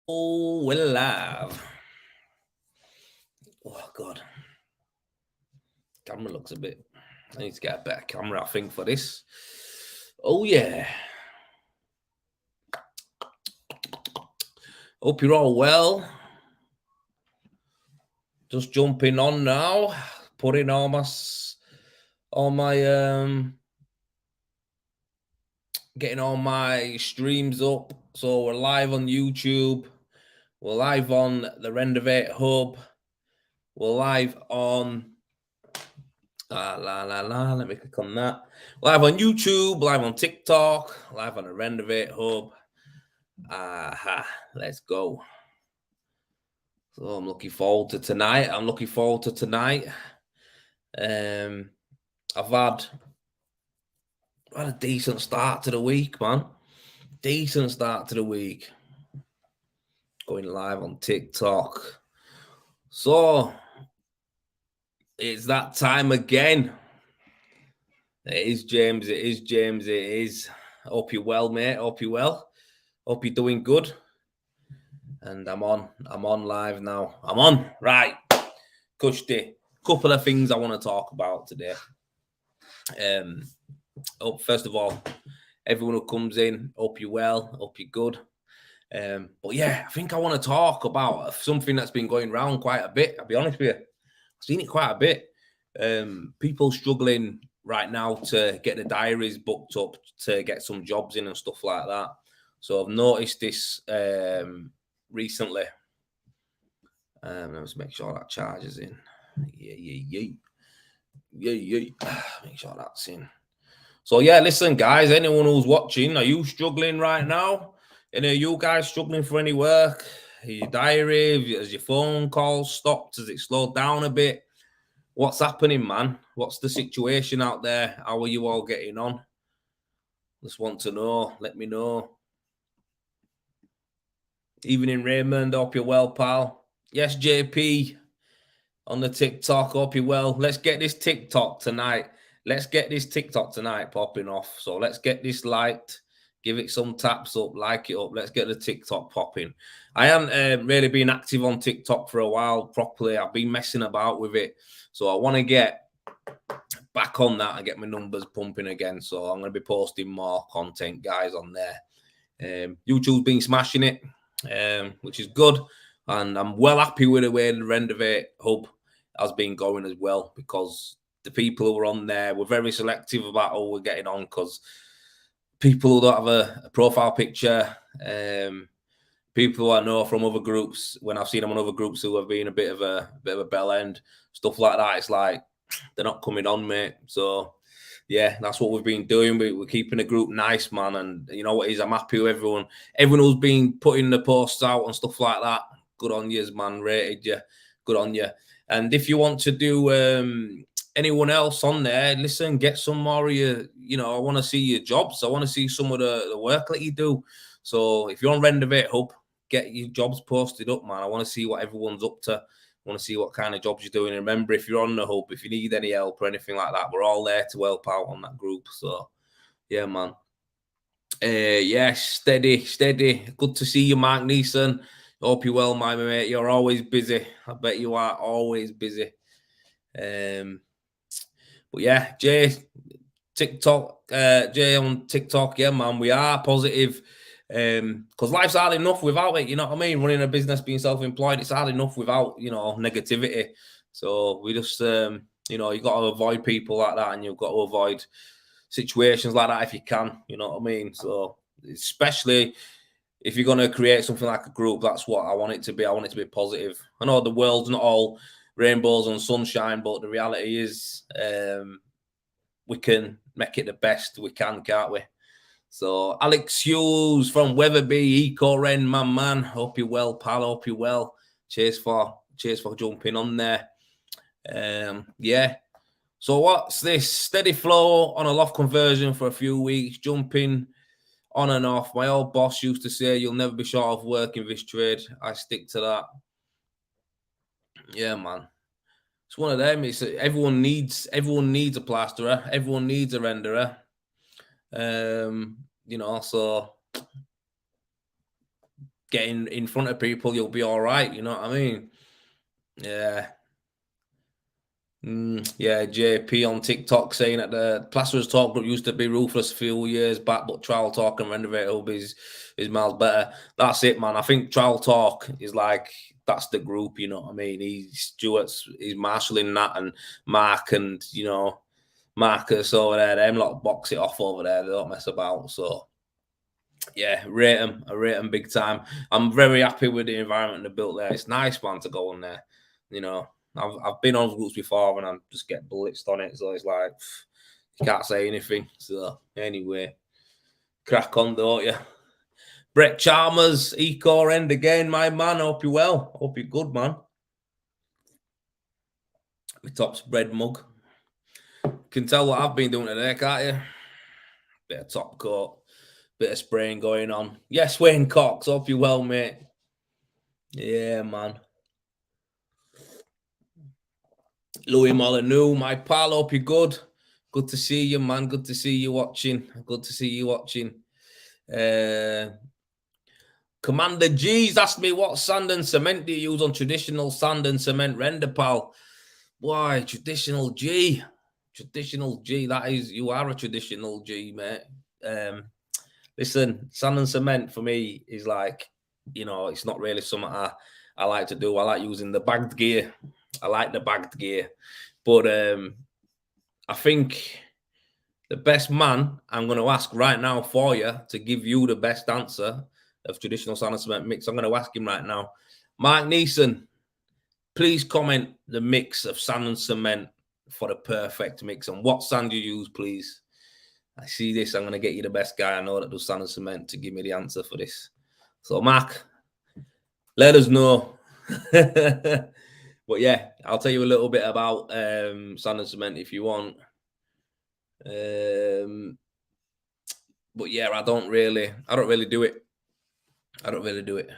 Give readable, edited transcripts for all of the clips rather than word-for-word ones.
Oh, we're live. Oh, God. Camera looks a bit... I need to get a better camera, I think, for this. Oh, yeah. Hope you're all well. Just jumping on now. Putting all my... Getting all my streams up. So we're live on YouTube. We're live on the Renovate Hub. We're live on... Let me click on that. Live on YouTube, live on TikTok, live on the Renovate Hub. Let's go. So I'm looking forward to tonight. I've had a decent start to the week, man. Decent start to the week. Going live on TikTok. So it's that time again. It is James. I hope you're well, mate. Hope you're well. Hope you're doing good. And I'm on live now. I'm on. Right. Kushti. Couple of things I want to talk about today. First of all, everyone who comes in, hope you're well, hope you're good. But yeah, I think I want to talk about something that's been going around quite a bit. I'll be honest with you. I've seen it quite a bit. People struggling right now to get the diaries booked up to get some jobs in and stuff like that. So I've noticed this recently. Let's make sure that charges in. Yeah. Make sure that's in. So yeah, listen, guys. Anyone who's watching, are you struggling right now? Any of you guys struggling for any work? Your diary, has your phone calls stopped? Has it slowed down a bit? What's happening, man? What's the situation out there? How are you all getting on? Just want to know. Let me know. Evening, Raymond. Hope you're well, pal. Yes, JP on the TikTok. Hope you're well. Let's get this TikTok tonight. Popping off. So let's get this liked. Give it some taps up. Like it up. Let's get the TikTok popping. I haven't really been active on TikTok for a while properly. I've been messing about with it. So I want to get back on that and get my numbers pumping again. So I'm going to be posting more content, guys, on there. YouTube's been smashing it, which is good. And I'm well happy with the way the Renovate Hub has been going as well, because the people who are on there, we're very selective about who we're getting on, because people who don't have a profile picture, people who I know from other groups, when I've seen them on other groups who have been a bit of a bell end, stuff like that, it's like they're not coming on, mate. So yeah, that's what we've been doing. We're keeping the group nice, man. And you know what is, I'm happy with everyone who's been putting the posts out and stuff like that. Good on you, man. Rated you. Good on you. And if you want to do anyone else on there, listen, get some more of your, I want to see your jobs. I want to see some of the work that you do. So if you're on Renovate Hub, get your jobs posted up, man. I want to see what everyone's up to. I want to see what kind of jobs you're doing. And remember, if you're on the Hub, if you need any help or anything like that, we're all there to help out on that group. So, yeah, man. Yes, steady. Good to see you, Mark Neeson. Hope you're well, my mate. You're always busy. I bet you are always busy. But yeah, Jay on TikTok, yeah, man, we are positive. Because life's hard enough without it, you know what I mean? Running a business, being self-employed, it's hard enough without, negativity. So we just, you got to avoid people like that, and you've got to avoid situations like that if you can, you know what I mean? So especially if you're going to create something like a group, that's what I want it to be. I want it to be positive. I know the world's not all rainbows and sunshine, but the reality is we can make it the best we can, can't we? So Alex Hughes from Weatherby, Eco Ren, my man. Hope you're well, pal. Hope you're well. Cheers for jumping on there. Yeah. So what's this? Steady flow on a loft conversion for a few weeks, jumping on and off. My old boss used to say, "You'll never be short of work in this trade." I stick to that. Yeah, man. It's one of them. It's everyone needs a plasterer. Everyone needs a renderer. So getting in front of people, you'll be all right. You know what I mean? Yeah. Yeah, JP on TikTok saying that the Plasterers Talk group used to be ruthless a few years back, but Trial Talk and Renovate Hub is miles better. That's it, man. I think Trial Talk is like that's the group, you know what I mean? He's marshalling that, and Mark and Marcus over there, them lot box it off over there. They don't mess about. So yeah, rate them. I rate them big time. I'm very happy with the environment they built there. It's nice, man, to go on there. You know, I've been on groups before and I just get blitzed on it. So it's like, you can't say anything. So anyway, crack on, don't you? Brett Chalmers, Eco End again, my man. Hope you're well. Hope you're good, man. My top spread mug. Can tell what I've been doing today, can't you? Bit of top coat, bit of spraying going on. Yes, Wayne Cox. Hope you're well, mate. Yeah, man. Louis Molyneux, my pal, hope you're good. Good to see you, man. Good to see you watching. Good to see you watching. Commander G's asked me what sand and cement do you use on traditional sand and cement render, pal? Why, traditional G. Traditional G. That is, you are a traditional G, mate. Listen, sand and cement for me is like, it's not really something I like to do. I like using the bagged gear. I like the bagged gear. But I think the best man I'm going to ask right now for you to give you the best answer of traditional sand and cement mix, I'm going to ask him right now. Mark Neeson, please comment the mix of sand and cement for the perfect mix and what sand you use, please. I see this. I'm going to get you the best guy I know that does sand and cement to give me the answer for this. So, Mark, let us know. But yeah, I'll tell you a little bit about sand and cement if you want. But yeah, I don't really do it. I don't really do it.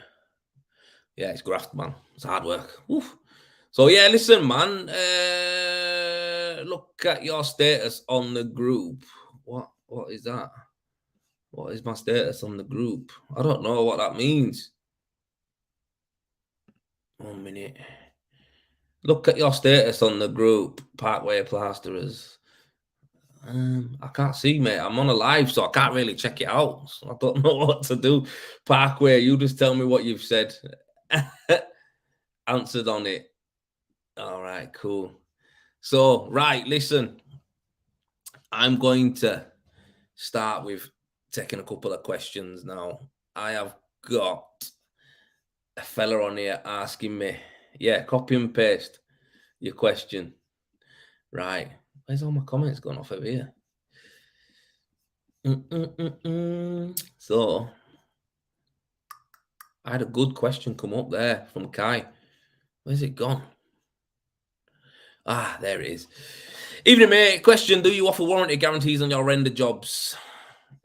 Yeah, it's graft, man. It's hard work. Oof. So yeah, listen, man. Look at your status on the group. What is that? What is my status on the group? I don't know what that means. 1 minute. Look at your status on the group, Parkway Plasterers. I can't see, mate. I'm on a live, so I can't really check it out. So I don't know what to do. Parkway, you just tell me what you've said. Answered on it. All right, cool. So, right, listen. I'm going to start with taking a couple of questions now. I have got a fella on here asking me, yeah, copy and paste your question. Right. Where's all my comments going off over here? So, I had a good question come up there from Kai. Where's it gone? Ah, there it is. Evening, mate. Question: do you offer warranty guarantees on your render jobs?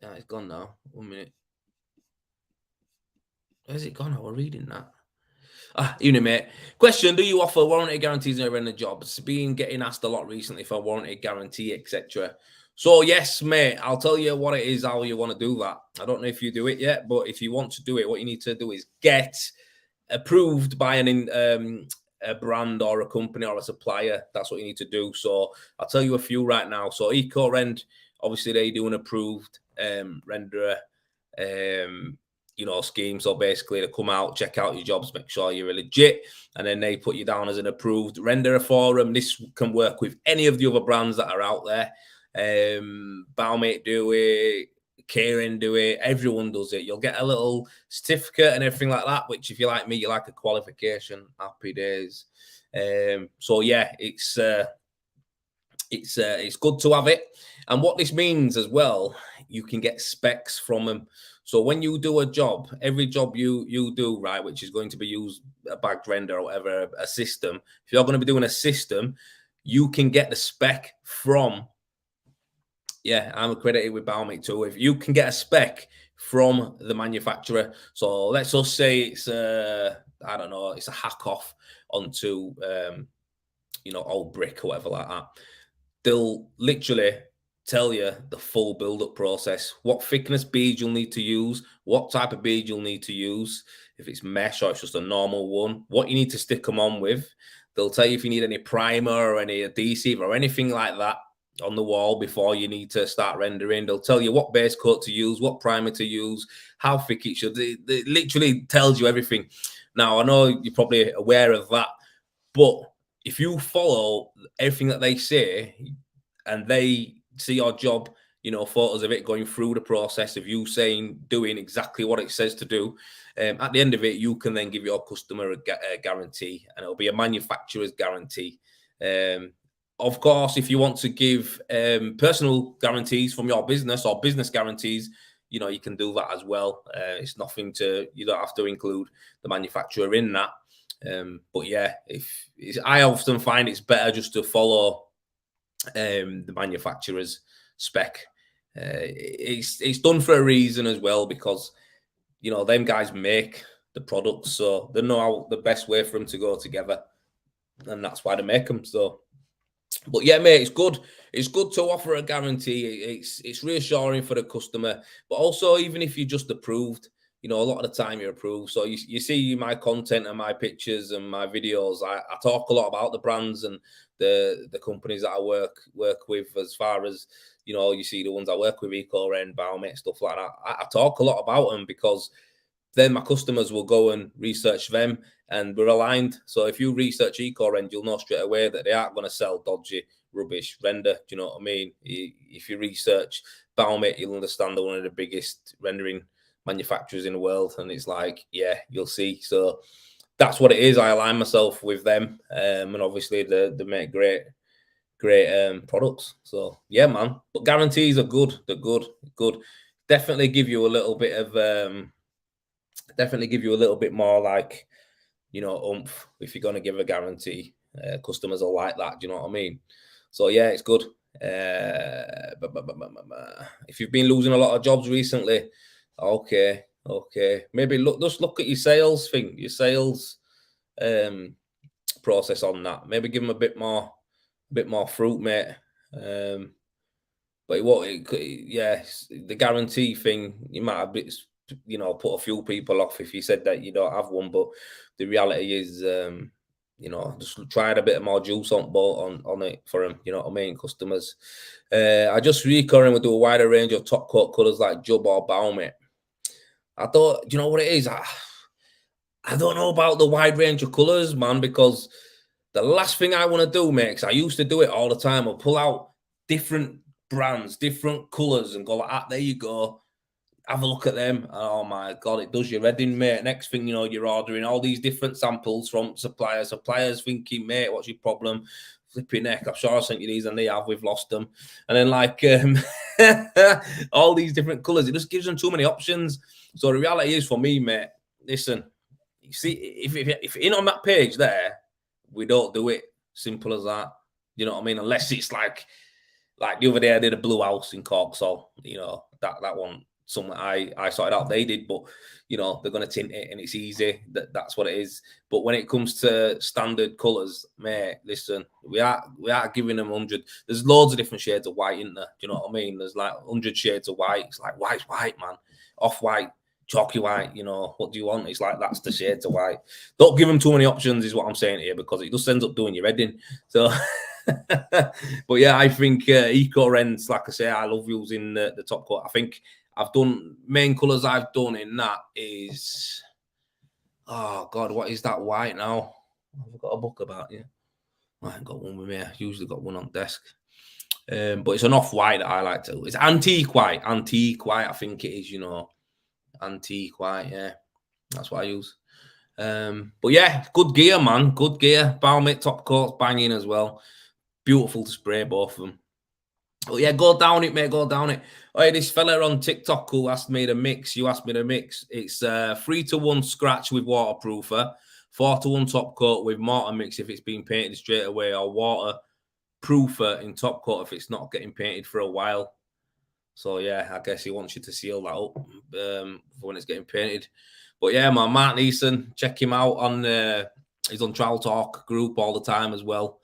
Yeah, it's gone now. 1 minute. Where's it gone? I was reading that. Evening, mate. Question: do you offer warranty guarantees on your render jobs? Been getting asked a lot recently for warranty guarantee, etc. So yes, mate. I'll tell you what it is, how you want to do that. I don't know if you do it yet, but if you want to do it, what you need to do is get approved by a brand or a company or a supplier. That's what you need to do. So I'll tell you a few right now. So EcoRend, obviously they do an approved renderer scheme. So basically they come out, check out your jobs, make sure you're legit, and then they put you down as an approved renderer for them. This can work with any of the other brands that are out there. Baumate do it, Kieran do it, everyone does it. You'll get a little certificate and everything like that, which if you're like me, you like a qualification. Happy days. So yeah, it's good to have it. And what this means as well, you can get specs from them. So when you do a job, every job you do, right, which is going to be used a bagged render or whatever, a system, if you're going to be doing a system, you can get the spec from, yeah, I'm accredited with Baumate too. If you can get a spec from the manufacturer, so let's just say it's I don't know, it's a hack off onto old brick or whatever like that. They'll literally tell you the full build-up process, what thickness bead you'll need to use, what type of bead you'll need to use, if it's mesh or it's just a normal one, what you need to stick them on with. They'll tell you if you need any primer or any adhesive or anything like that on the wall before you need to start rendering. They'll tell you what base coat to use, what primer to use, how thick it should. It literally tells you everything. Now, I know you're probably aware of that, but if you follow everything that they say and they see your job, photos of it going through the process of you doing exactly what it says to do, at the end of it, you can then give your customer a guarantee, and it'll be a manufacturer's guarantee. Of course, if you want to give personal guarantees from your business or business guarantees, you can do that as well. It's nothing you don't have to include the manufacturer in that. But yeah, I often find it's better just to follow the manufacturer's spec. It's done for a reason as well, because them guys make the products, so they know how the best way for them to go together, and that's why they make them. So, but yeah, mate, it's good. It's good to offer a guarantee. It's reassuring for the customer, but also even if you're just approved, a lot of the time you're approved. So you see my content and my pictures and my videos. I talk a lot about the brands and the companies that I work with, as far as you see the ones I work with, EcoRend, Baumit, stuff like that. I talk a lot about them because then my customers will go and research them, and we're aligned. So if you research EcoRend, you'll know straight away that they aren't going to sell dodgy, rubbish render. Do you know what I mean? If you research Baumit, you'll understand they're one of the biggest rendering manufacturers in the world, and it's like, yeah, you'll see. So that's what it is. I align myself with them, and obviously they make great products. So yeah, man. But guarantees are good. They're good. Definitely give you a little bit of more, like, oomph if you're going to give a guarantee. Customers will like that. Do you know what I mean? So yeah, it's good. If you've been losing a lot of jobs recently, okay, maybe just look at your sales process on that. Maybe give them a bit more fruit, mate. But the guarantee thing, you might have put a few people off if you said that you don't have one. But the reality is, just tried a bit more juice on it for them. You know what I mean? Customers. I just recurring would do a wider range of top coat colours like Jub or Baumit. I thought, you know what it is? I don't know about the wide range of colours, man, because the last thing I want to do, mate, because I used to do it all the time, I'll pull out different brands, different colours, and go like, there you go. Have a look at them. Oh my God, it does your head in, mate. Next thing you know, you're ordering all these different samples from suppliers. Suppliers thinking, mate, what's your problem? Flipping neck. I'm sure I sent you these and they have. We've lost them. And then, like, all these different colours. It just gives them too many options. So the reality is, for me, mate, listen, you see, if in on that page there, we don't do it. Simple as that. You know what I mean? Unless it's like the other day I did a blue house in Corksall. That one, something I sorted out, they did, but they're going to tint it and it's easy. That's what it is. But when it comes to standard colours, mate, listen, we are giving them 100. There's loads of different shades of white, isn't there? Do you know what I mean? There's like 100 shades of white. It's like white's white, man. Off-white, chalky white, what do you want? It's like, that's the shades of white. Don't give them too many options is what I'm saying here, because it just ends up doing your head in. So but yeah, I think EcoRends, like I say, I love using the top coat. I think I've done main colours I've done in that is, oh God, what is that white now? I've got a book about it. I ain't got one with me. I usually got one on desk. But it's an off-white that I like to. It's antique white, I think it is, antique white, yeah. That's what I use. But yeah, good gear, man. Good gear. Baumit top coats banging as well. Beautiful to spray, both of them. Oh yeah, go down it, mate. Go down it. Oh, yeah, this fella on TikTok who asked me to mix. You asked me to mix. It's 3-to-1 scratch with waterproofer, 4-to-1 top coat with mortar mix if it's been painted straight away, or waterproofer in top coat if it's not getting painted for a while. So yeah, I guess he wants you to seal that up for when it's getting painted. But yeah, man, Mark Neeson, check him out on he's on Trial Talk group all the time as well.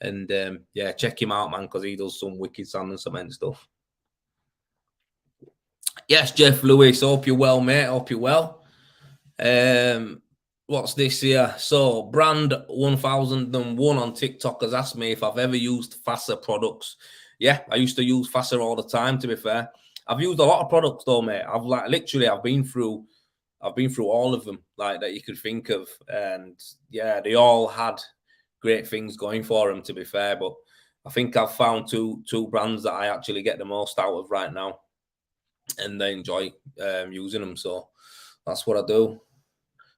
And yeah, check him out, man, because he does some wicked sand and cement stuff. Yes, Jeff Lewis, hope you're well, mate. Hope you're well. What's this here? So, brand 1001 on TikTok has asked me if I've ever used FASA products. Yeah, I used to use FASA all the time, to be fair. I've used a lot of products though, mate. I've been through all of them, like that you could think of. And yeah, they all had great things going for them, to be fair. But I think I've found two brands that I actually get the most out of right now, and I enjoy using them. So that's what I do.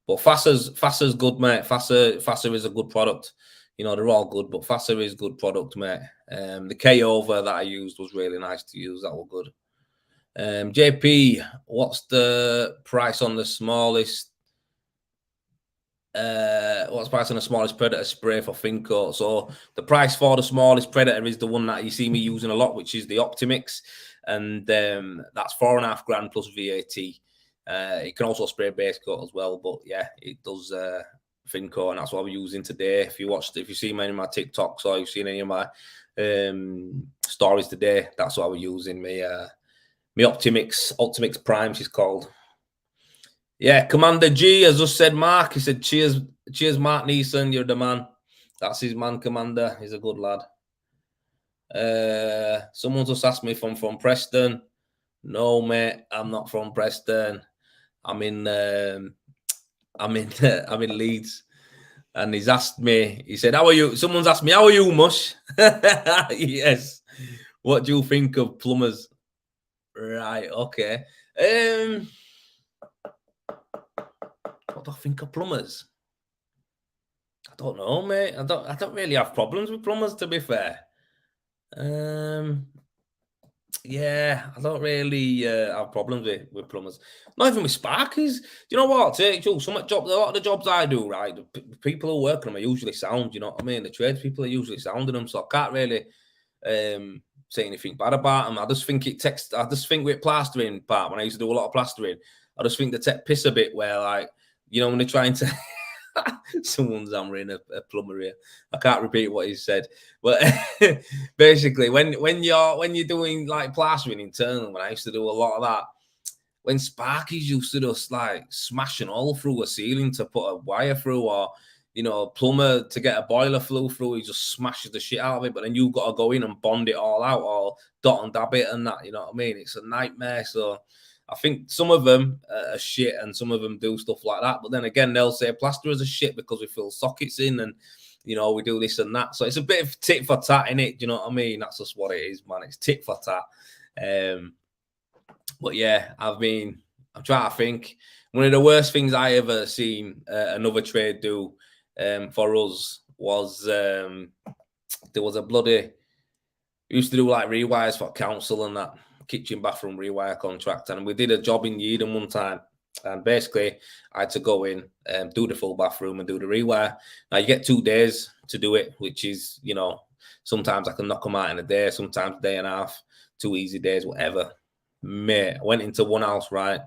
But FASA's good, mate. FASA is a good product. You know, they're all good, but FASA is good product, mate. The K over that I used was really nice to use. That was good. JP, what's the price on the smallest? What's the price on the smallest Predator spray for Fincoat? So the price for the smallest Predator is the one that you see me using a lot, which is the Optimix, and that's £4.5 plus VAT. It can also spray base coat as well, but yeah, it does Fincoat, and that's what we're using today. If you see many of my TikToks or you've seen any of my stories today, that's what we're using. My Optimix Prime, she's called. Yeah, Commander G has just said Mark. He said, cheers, Mark Neeson. You're the man. That's his man, Commander. He's a good lad. Someone just asked me if I'm from Preston. No, mate, I'm not from Preston. I'm in Leeds. And he's asked me, he said, how are you? Someone's asked me, how are you, Mush? Yes. What do you think of plumbers? Right, okay. What do I think of plumbers? I don't know, mate. I don't really have problems with plumbers, to be fair. Yeah, I don't really have problems with plumbers. Not even with sparkies. Do you know what? A lot of the jobs I do, right? The people who work on them are usually sound. You know what I mean? The tradespeople are usually sound in them, so I can't really say anything bad about them. I just think with plastering part, when I used to do a lot of plastering, I just think they take piss a bit where, like, you know, when they're trying to someone's hammering a plumber here. I can't repeat what he said, but basically, when you're doing like plastering internal, when I used to do a lot of that, when sparkies used to just like smash an hole through a ceiling to put a wire through, or you know, a plumber to get a boiler flue through, he just smashes the shit out of it. But then you've got to go in and bond it all out, or dot and dab it and that. You know what I mean? It's a nightmare. So I think some of them are shit and some of them do stuff like that. But then again, they'll say plasterers are shit because we fill sockets in and, you know, we do this and that. So it's a bit of tit for tat in it. Do you know what I mean? That's just what it is, man. It's tit for tat. But yeah, I'm trying to think. One of the worst things I ever seen another trade do for us was there was a bloody, we used to do like rewires for council and that. Kitchen bathroom rewire contract, and we did a job in Yeadon one time, and basically I had to go in and do the full bathroom and do the rewire. Now you get 2 days to do it, which is, you know, sometimes I can knock them out in a day, sometimes a day and a half, 2 easy days, whatever. Mate, I went into one house, right,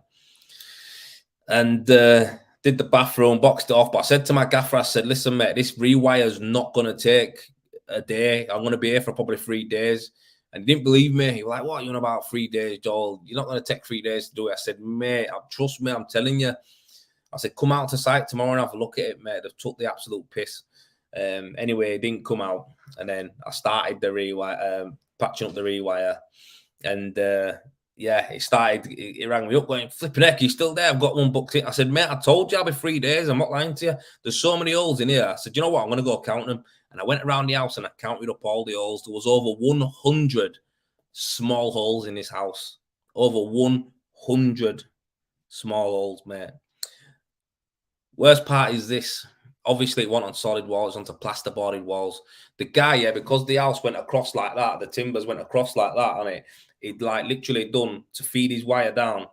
and did the bathroom, boxed it off, but I said to my gaffer, I said, listen, mate, this rewire is not going to take a day. I'm going to be here for probably 3 days. And he didn't believe me. He was like, what are you on about 3 days, Joel? You're not going to take 3 days to do it. I said, mate, trust me, I'm telling you. I said, come out to site tomorrow and have a look at it, mate. They've took the absolute piss. Anyway, it didn't come out. And then I started the rewire, patching up the rewire. And yeah, it rang me up going, flipping heck, he's still there. I've got one booked in. I said, mate, I told you I'll be 3 days. I'm not lying to you. There's so many holes in here. I said, you know what? I'm going to go count them. And I went around the house and I counted up all the holes. There was over 100 small holes in this house. Over 100 small holes, mate. Worst part is this. Obviously, it wasn't on solid walls, onto plasterboarded walls. The guy, yeah, because the house went across like that, the timbers went across like that on it, he'd like literally done to feed his wire down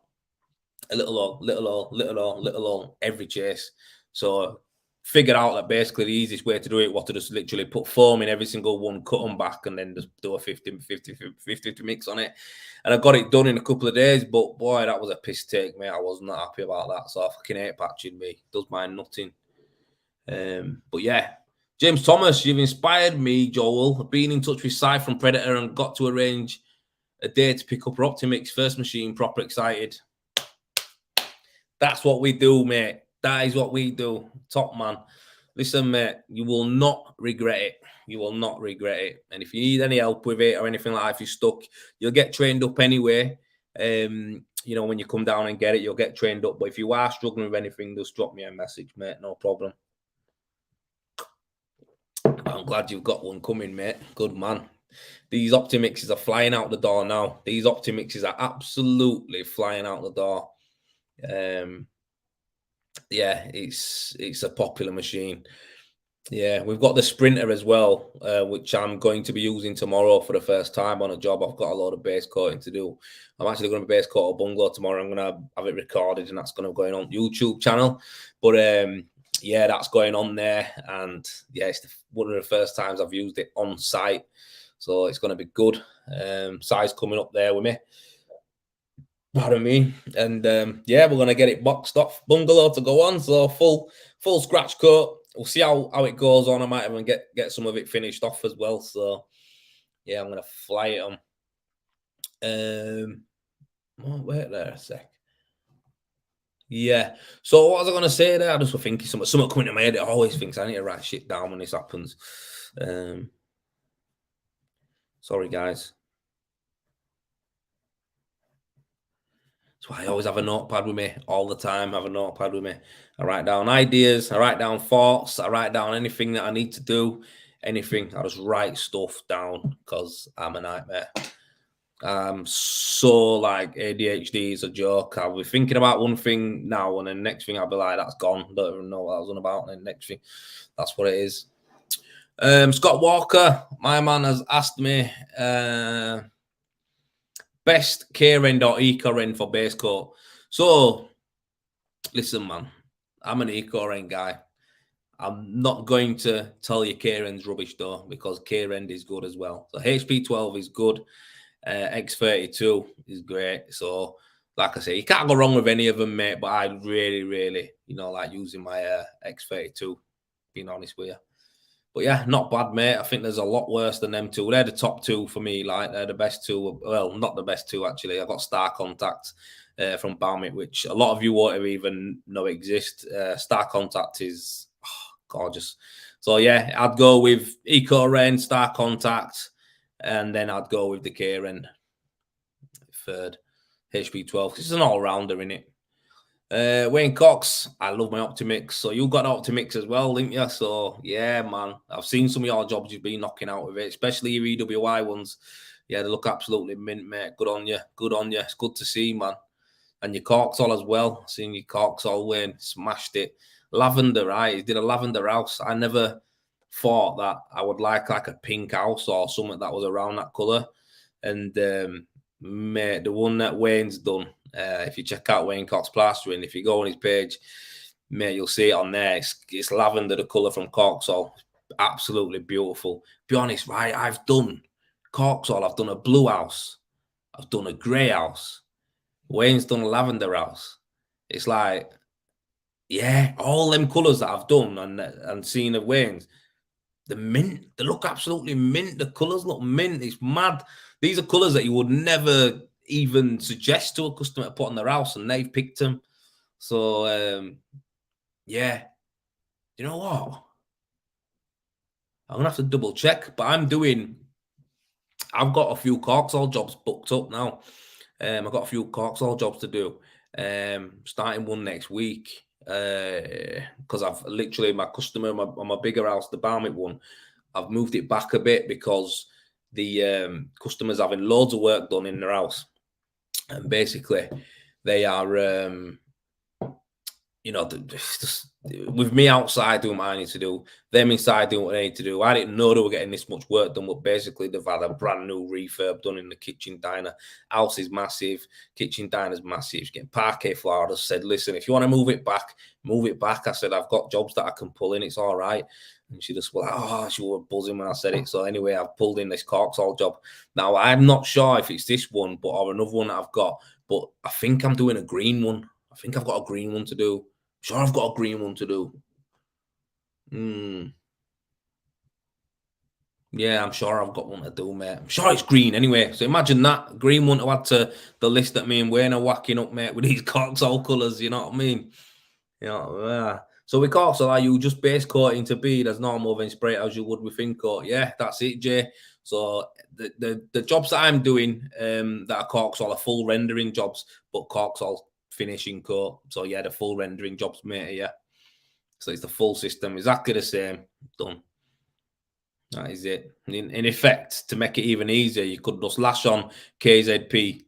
a little hole every chase. So figured out that basically the easiest way to do it was to just literally put foam in every single one, cut them back, and then just do a 50-50 mix on it. And I got it done in a couple of days, but boy, that was a piss take, mate. I was not happy about that. So I fucking hate patching, me. Does mine nothing. But yeah, James Thomas, you've inspired me, Joel. I've been in touch with Si from Predator and got to arrange a day to pick up her Optimix first machine. Proper excited. That's what we do, mate. That is what we do. Top man. Listen, mate, you will not regret it. You will not regret it. And if you need any help with it or anything like that, if you're stuck, you'll get trained up anyway. When you come down and get it, you'll get trained up. But if you are struggling with anything, just drop me a message, mate. No problem. I'm glad you've got one coming, mate. Good man. These Optimixes are flying out the door now. These Optimixes are absolutely flying out the door. Yeah, it's a popular machine. Yeah, we've got the Sprinter as well, which I'm going to be using tomorrow for the first time on a job. I've got a lot of base coating to do. I'm actually going to base coat a bungalow tomorrow. I'm going to have it recorded, and that's going to go on YouTube channel. But yeah, that's going on there, and yeah, it's one of the first times I've used it on site, so it's going to be good. Size coming up there with me. Pardon me. And yeah, we're going to get it boxed off bungalow to go on. So full scratch coat. We'll see how it goes on. I might even get some of it finished off as well. So yeah, I'm going to fly it on. Wait there a sec. Yeah. So what was I going to say there? I just was thinking something coming to my head. I always think I need to write shit down when this happens. Sorry, guys. I always have a notepad with me all the time. I have a notepad with me. I write down ideas. I write down thoughts. I write down anything that I need to do. Anything. I just write stuff down because I'm a nightmare. So like ADHD is a joke. I'll be thinking about one thing now, and then next thing I'll be like, that's gone. Don't even know what I was on about. And then next thing, that's what it is. Scott Walker, my man, has asked me. Best K-Rend or Eco-Rend for base coat. So, listen, man, I'm an Eco-Rend guy. I'm not going to tell you K-Rend's rubbish, though, because K-Rend is good as well. So, HP12 is good. X32 is great. So, like I say, you can't go wrong with any of them, mate, but I really, really, like using my X32, being honest with you. But yeah, not bad, mate. I think there's a lot worse than them two. They're the top two for me. Like, they're the best two. Well, not the best two, actually. I got Star Contact from Balmit, which a lot of you won't even know exist. Star Contact is gorgeous. So yeah, I'd go with Eco-Rend, Star Contact, and then I'd go with the K-Rend third. HP12. It's an all-rounder, innit? Wayne Cox, I love my Optimix. So you got Optimix as well, didn't you? So yeah, man, I've seen some of your jobs you've been knocking out with it, especially your EWI ones. Yeah, they look absolutely mint, mate. Good on you. Good on you. It's good to see, man. And your Corksall as well. Seeing your Corksall, Wayne, smashed it. Lavender, right? He did a lavender house. I never thought that I would like a pink house or something that was around that colour. And mate, the one that Wayne's done, if you check out Wayne Cox Plastering, if you go on his page, mate, you'll see it on there. It's lavender, the colour from Corksall. Absolutely beautiful. Be honest, right? I've done Corksall. I've done a blue house. I've done a grey house. Wayne's done a lavender house. It's like, yeah, all them colours that I've done and seen of Wayne's, the mint, they look absolutely mint. The colours look mint. It's mad. These are colours that you would never even suggest to a customer to put on their house, and they've picked them. So, yeah. You know what? I'm going to have to double check, but I've got a few Corksall jobs booked up now. I've got a few Corksall jobs to do. Starting one next week. Because I've literally, my customer on my bigger house, the Balmit one, I've moved it back a bit because the customers having loads of work done in their house, and basically they are just, with me outside doing what I need to do, them inside doing what they need to do. I didn't know they were getting this much work done, but basically they've had a brand new refurb done in the kitchen diner. House is massive, kitchen diner's massive, it's getting parquet floor. I just said, listen, if you want to move it back, move it back. I said, I've got jobs that I can pull in, it's all right. And she just was like, she was buzzing when I said it. So anyway, I've pulled in this Corksall job. Now, I'm not sure if it's this one, or another one that I've got, but I think I'm doing a green one. I think I've got a green one to do. Sure, I've got a green one to do. Yeah, I'm sure I've got one to do, mate. I'm sure it's green anyway. So imagine that green one to add to the list that me and Wayne are whacking up, mate, with these Corksall colours. You know what I mean? You know, so we coat, so like you just base coat into bead as normal, then spray it as you would with thin coat. Yeah, that's it, Jay. So the jobs that I'm doing, that are Corksall are full rendering jobs, but Corksall finishing coat. So yeah, the full rendering jobs, mate. Yeah. So it's the full system, exactly the same. Done. That is it. In effect, to make it even easier, you could just lash on KZP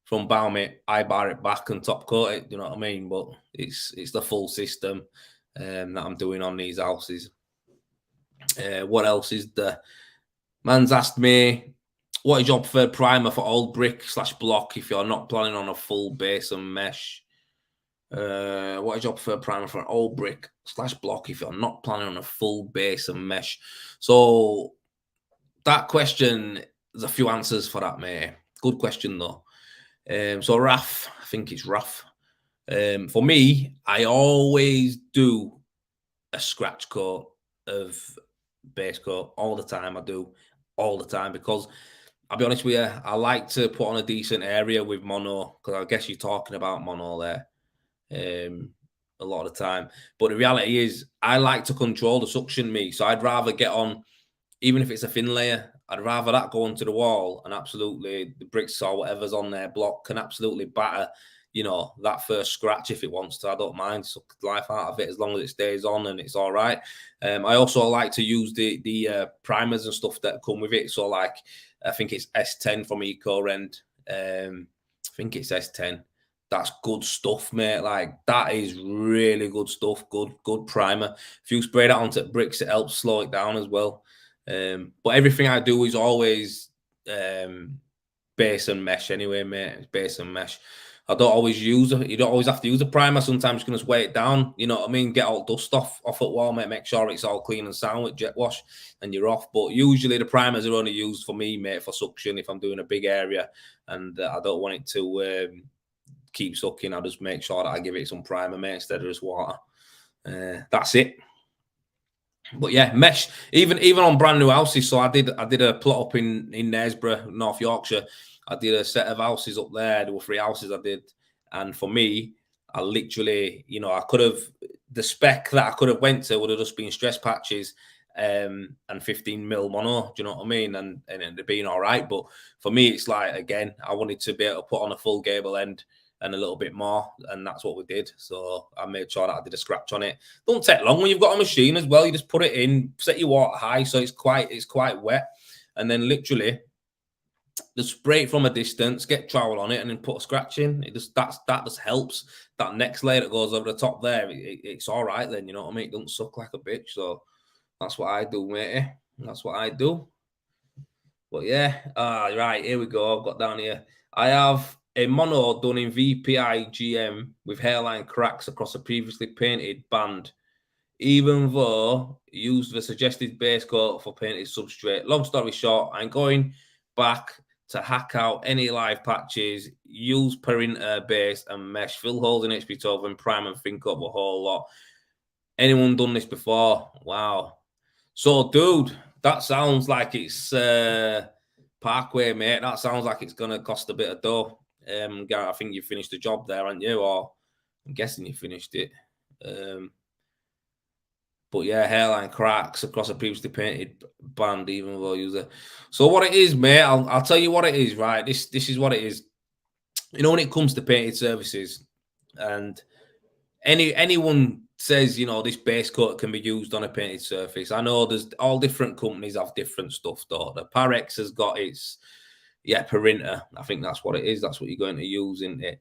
from Baumit, I bar it back and top coat it. You know what I mean? But it's the full system that I'm doing on these houses. What else is the man's asked me? What is your preferred primer for old brick / block if you're not planning on a full base and mesh? What is your preferred primer for an old brick / block if you're not planning on a full base and mesh? So that question, there's a few answers for that, mate. Good question though. So Raf, I think it's Raf. For me, I always do a scratch coat of base coat all the time. I do all the time because I'll be honest with you, I like to put on a decent area with mono because I guess you're talking about mono there a lot of the time. But the reality is, I like to control the suction me, so I'd rather get on, even if it's a thin layer, I'd rather that go onto the wall and absolutely the bricks or whatever's on their block can absolutely batter, that first scratch if it wants to. I don't mind, suck life out of it as long as it stays on and it's all right. I also like to use the primers and stuff that come with it. So like, I think it's S10 from EcoRend. I think it's S10. That's good stuff, mate. Like that is really good stuff. Good primer. If you spray that onto bricks, it helps slow it down as well. But everything I do is always base and mesh anyway, mate. It's base and mesh. I don't always use it. You don't always have to use a primer. Sometimes you can just weigh it down. You know what I mean? Get all dust off at wall, mate. Make sure it's all clean and sound with jet wash, and you're off. But usually the primers are only used for me, mate, for suction if I'm doing a big area and I don't want it to keep sucking. I'll just make sure that I give it some primer, mate, instead of just water. That's it. But yeah, mesh. Even on brand new houses. So I did a plot up in Knaresborough, North Yorkshire. I did a set of houses up there. There were 3 houses I did, and for me, I literally, I could have, the spec that I could have went to would have just been stress patches and 15 mil mono. Do you know what I mean? And it'd have been all right. But for me, it's like, again, I wanted to be able to put on a full gable end and a little bit more, and that's what we did. So I made sure that I did a scratch on it. Don't take long when you've got a machine as well. You just put it in, set your water high so it's quite wet, and then literally just spray it from a distance, get trowel on it, and then put a scratch in. That just helps. That next layer that goes over the top there, it's all right then. You know what I mean? It doesn't suck like a bitch. So that's what I do, mate. That's what I do. But yeah, right, here we go. I've got down here. I have a mono done in VPI GM with hairline cracks across a previously painted band, even though used the suggested base coat for painted substrate. Long story short, I'm going back to hack out any live patches, use perinter base and mesh, fill holes in HP12 and prime and think up a whole lot. Anyone done this before? Wow. So, dude, that sounds like it's Parkway, mate. That sounds like it's going to cost a bit of dough. Garrett, I think you finished the job there, aren't you? Or I'm guessing you finished it. But yeah, hairline cracks across a previously painted band, even though user. So what it is, mate, I'll tell you what it is, right? This is what it is. When it comes to painted surfaces, and anyone says, this base coat can be used on a painted surface. I know there's all different companies have different stuff, though. The Parex has got its, perinter. I think that's what it is. That's what you're going to use, isn't it?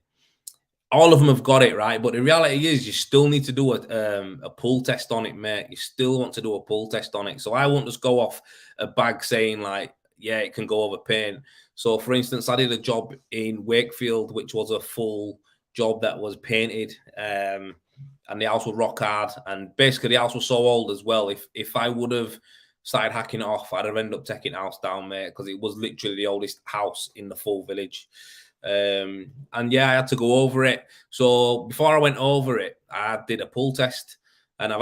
All of them have got it, right? But the reality is you still need to do a pull test on it, mate. You still want to do a pull test on it. So I won't just go off a bag saying like, yeah, it can go over paint. So for instance, I did a job in Wakefield, which was a full job that was painted. And the house was rock hard. And basically the house was so old as well. If I would have started hacking it off, I'd have ended up taking the house down, mate, because it was literally the oldest house in the full village. And yeah, I had to go over it. So before I went over it, I did a pull test, and I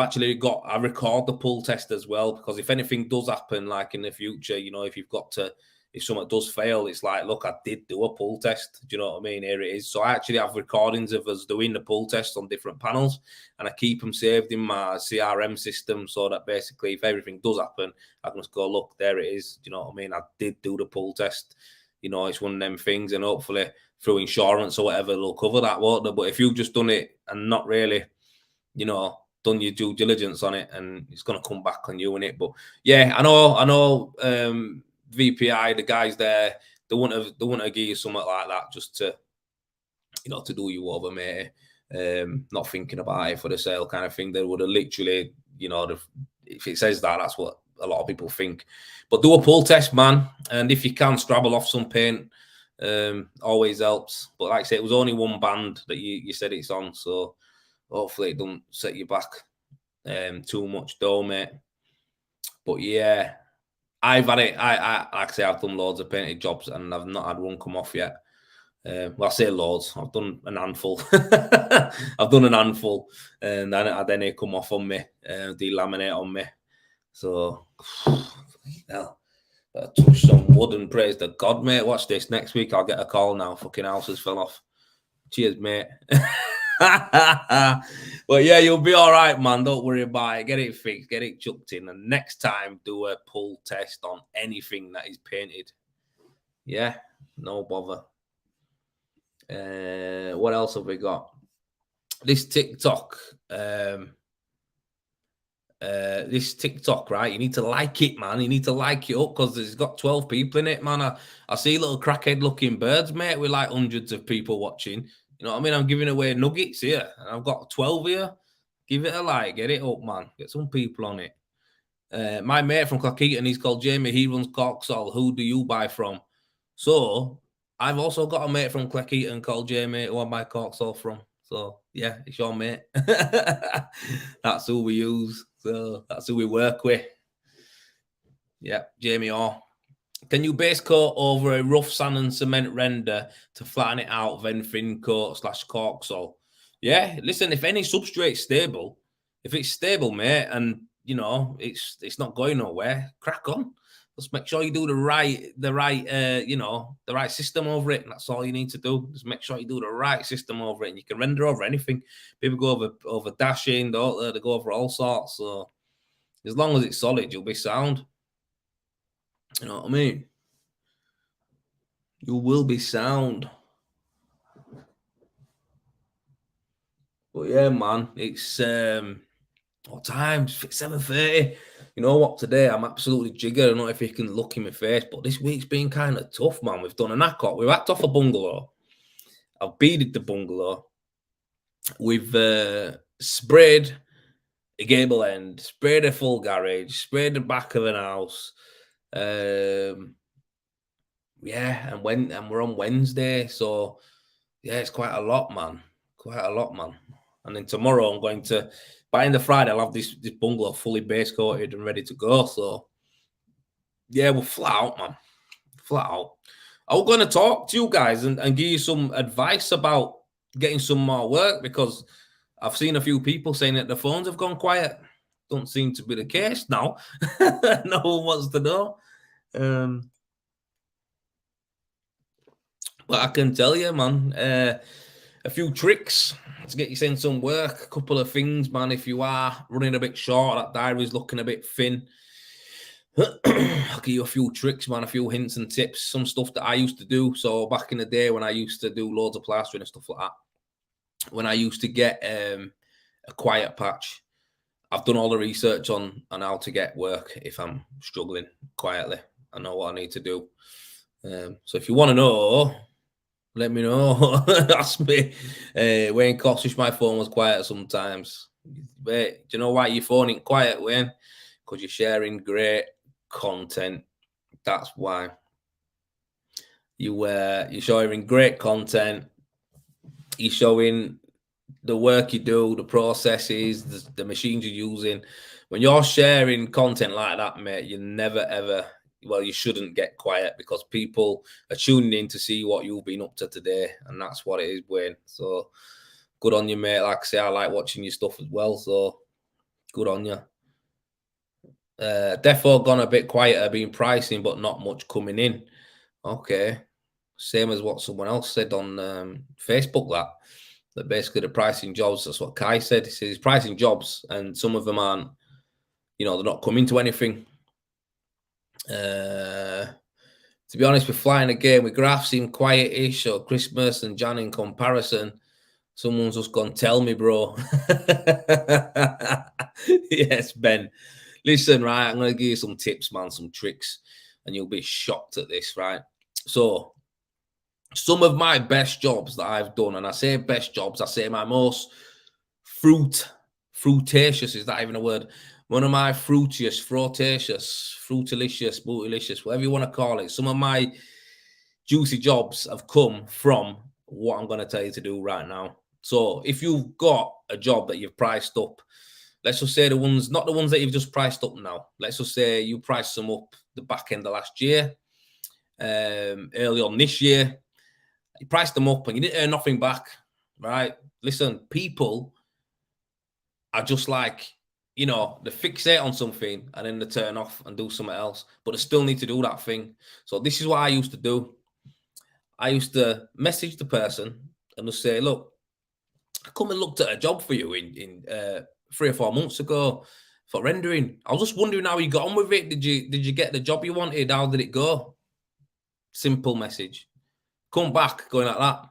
record the pull test as well, because if anything does happen, like in the future, if you've got to, if something does fail, it's like, look, I did do a pull test. Do you know what I mean? Here it is. So I actually have recordings of us doing the pull test on different panels, and I keep them saved in my CRM system so that basically if everything does happen, I can just go, look, there it is. Do you know what I mean? I did do the pull test. You know, it's one of them things, and hopefully through insurance or whatever, they'll cover that, won't they? But if you've just done it and not really, you know, done your due diligence on it, and it's going to come back on you in it. But yeah, I know, VPI, the guys there, they wouldn't have give you something like that just to, you know, to do you over, mate. Not thinking about it for the sale kind of thing. They would have literally, you know, if it says that, that's what a lot of people think. But do a pull test, man, and if you can, scrabble off some paint. Always helps. But like I say, it was only one band that you said it's on, so hopefully it don't set you back too much though, mate. But yeah, I've had it. I like I say, I've done loads of painted jobs and I've not had one come off yet. Well, I say loads. I've done an handful. I've done an handful, and then I had any come off on me, delaminate on me. So, hell, touch some wood and praise the God, mate. Watch this. Next week I'll get a call now. Fucking house has fell off. Cheers, mate. But yeah, you'll be all right, man. Don't worry about it. Get it fixed, get it chucked in, and next time do a pull test on anything that is painted. Yeah, no bother. What else have we got? This TikTok. This TikTok, right? You need to like it, man. You need to like it up because it's got 12 people in it, man. I see little crackhead looking birds, mate, with like hundreds of people watching. You know what I mean? I'm giving away nuggets here, and I've got 12 here. Give it a like, get it up, man. Get some people on it. My mate from Cleckheaton, he's called Jamie. He runs Corksall. Who do you buy from? So I've also got a mate from Cleckheaton called Jamie, who I buy Corksall from. So yeah, it's your mate. That's who we use. So that's who we work with. Yeah, Jamie Orr. Can you base coat over a rough sand and cement render to flatten it out, then thin coat / Corksall? Yeah, listen, if any substrate's stable, if it's stable, mate, and you know it's not going nowhere, crack on. Just make sure you do the right system over it. And that's all you need to do. Just make sure you do the right system over it, and you can render over anything. People go over dashing, they go over all sorts. So as long as it's solid, you'll be sound. You know what I mean? You will be sound. But yeah, man, it's what time? 7:30. You know what? Today I'm absolutely jiggered. I don't know if you can look in my face, but this week's been kind of tough, man. We've done an accord. We've hacked off a bungalow. I've beaded the bungalow. We've sprayed a gable end, sprayed a full garage, sprayed the back of an house. Yeah, and we're on Wednesday, so yeah, it's quite a lot, man. Quite a lot, man. And then tomorrow I'm going to, by the Friday, I'll have this bungalow fully base coated and ready to go. So yeah, we're flat out, man. Flat out. I was going to talk to you guys and give you some advice about getting some more work, because I've seen a few people saying that the phones have gone quiet. Don't seem to be the case now. No one wants to know. But I can tell you, man, a few tricks to get you sent some work. A couple of things, man. If you are running a bit short, that diary's looking a bit thin, I'll give you a few tricks, man, a few hints and tips, some stuff that I used to do. So back in the day when I used to do loads of plastering and stuff like that, when I used to get a quiet patch, I've done all the research on how to get work if I'm struggling quietly. I know what I need to do. So if you want to know, let me know. Ask me. Wayne Costish, my phone was quiet sometimes. Wait, do you know why your phone ain't quiet, Wayne? Because you're sharing great content. That's why. You're showing great content. You're showing the work you do, the processes, the machines you're using. When you're sharing content like that, mate, you never ever, well, you shouldn't get quiet, because people are tuning in to see what you've been up to today, and that's what it is, Wayne. So good on you, mate. Like I say, I like watching your stuff as well, so good on you. Defo gone a bit quieter, been pricing, but not much coming in. Okay. Same as what someone else said on Facebook, that basically the pricing jobs, that's what Kai said. He says he's pricing jobs and some of them aren't, they're not coming to anything. To be honest, we're flying again. With Graph seem quiet-ish or Christmas and Jan in comparison. Someone's just gone, tell me, bro. Yes, Ben. Listen, right, I'm going to give you some tips, man, some tricks, and you'll be shocked at this, right? So, some of my best jobs that I've done, and I say best jobs, I say my most fruitacious, is that even a word? One of my frutilicious, bootylicious, whatever you want to call it. Some of my juicy jobs have come from what I'm going to tell you to do right now. So if you've got a job that you've priced up, let's just say not the ones that you've just priced up now. Let's just say you priced them up the back end of last year, early on this year. You priced them up and you didn't earn nothing back, right? Listen, people are just like, they fixate on something and then they turn off and do something else, but they still need to do that thing. So this is what I used to do. I used to message the person and just say, look, I come and looked at a job for you in 3 or 4 months ago for rendering. I was just wondering how you got on with it. Did you get the job you wanted? How did it go? Simple message. Come back going like that.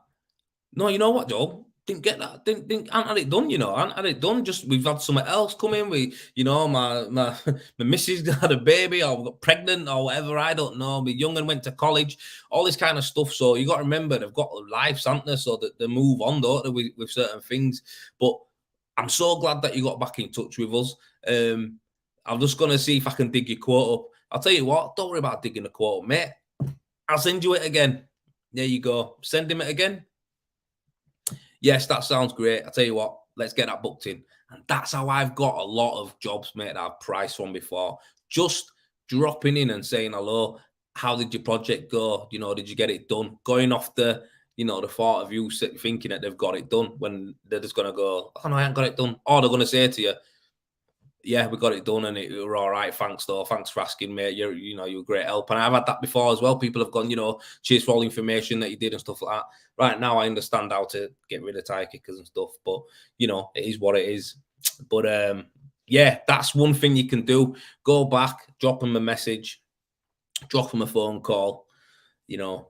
No, you know what, Joe? Didn't get that. Didn't had it done, hadn't had it done. Just we've had something else come in. My my missus had a baby or got pregnant or whatever. I don't know. My young'un went to college, all this kind of stuff. So you got to remember they've got lives, haven't they? So that they move on, don't they, with certain things. But I'm so glad that you got back in touch with us. I'm just gonna see if I can dig your quote up. I'll tell you what, don't worry about digging the quote up, mate. I'll send you it again. There you go. Send him it again. Yes, that sounds great. I'll tell you what, let's get that booked in. And that's how I've got a lot of jobs, mate, that I've priced from before. Just dropping in and saying hello. How did your project go? Did you get it done? Going off the thought of you thinking that they've got it done when they're just going to go, oh, no, I haven't got it done. Or they're going to say to you, yeah, we got it done and it were all right. Thanks, though. Thanks for asking, mate. You're a great help. And I've had that before as well. People have gone, cheers for all the information that you did and stuff like that. Right now, I understand how to get rid of tire kickers and stuff, but it is what it is. But yeah, that's one thing you can do. Go back, drop them a message, drop them a phone call,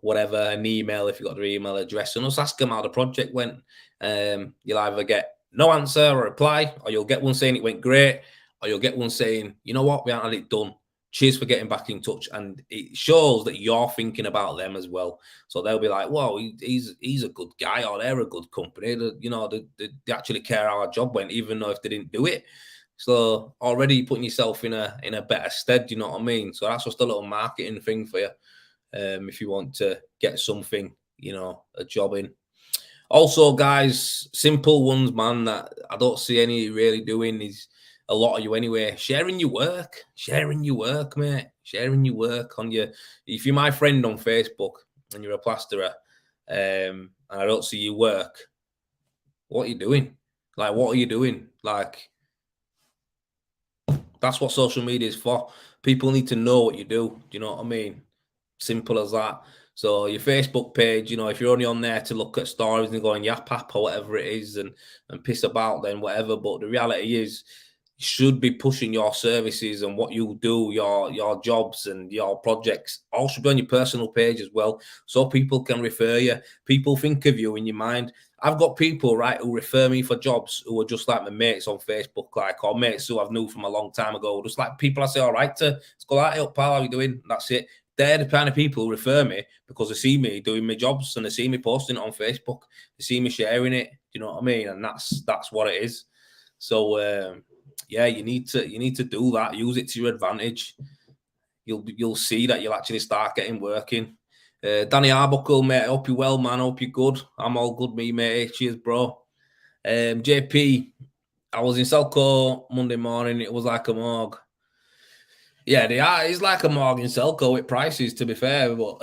whatever, an email if you've got their email address, and just ask them how the project went. You'll either get no answer or reply, or you'll get one saying it went great, or you'll get one saying, you know what, we haven't had it done. Cheers for getting back in touch. And it shows that you're thinking about them as well. So they'll be like, whoa, he's a good guy, or they're a good company. They actually care how our job went, even though if they didn't do it. So already putting yourself in a better stead, you know what I mean? So that's just a little marketing thing for you. If you want to get something, a job in. Also, guys, simple ones, man, that I don't see any really doing is a lot of you anyway. Sharing your work, mate. Sharing your work on your. If you're my friend on Facebook and you're a plasterer, and I don't see your work, what are you doing? Like, what are you doing? Like, that's what social media is for. People need to know what you do. Do you know what I mean? Simple as that. So your Facebook page, if you're only on there to look at stories and go on yap app or whatever it is and piss about, then whatever. But the reality is, you should be pushing your services and what you do, your jobs and your projects, all should be on your personal page as well, so people can refer you. People think of you in your mind. I've got people, right, who refer me for jobs who are just like my mates on Facebook, like, or mates who I've known from a long time ago. Just like people I say, all right, let's go out, hey, pal, how you doing? That's it. They're the kind of people who refer me because they see me doing my jobs and they see me posting it on Facebook. They see me sharing it. You know what I mean? And that's what it is. So yeah, you need to do that. Use it to your advantage. You'll see that you'll actually start getting working. Danny Arbuckle, mate. I hope you're well, man. I hope you're good. I'm all good, me, mate. Cheers, bro. JP, I was in Selco Monday morning. It was like a morgue. Yeah, they are. It's like a morgue in Selco with prices, to be fair. But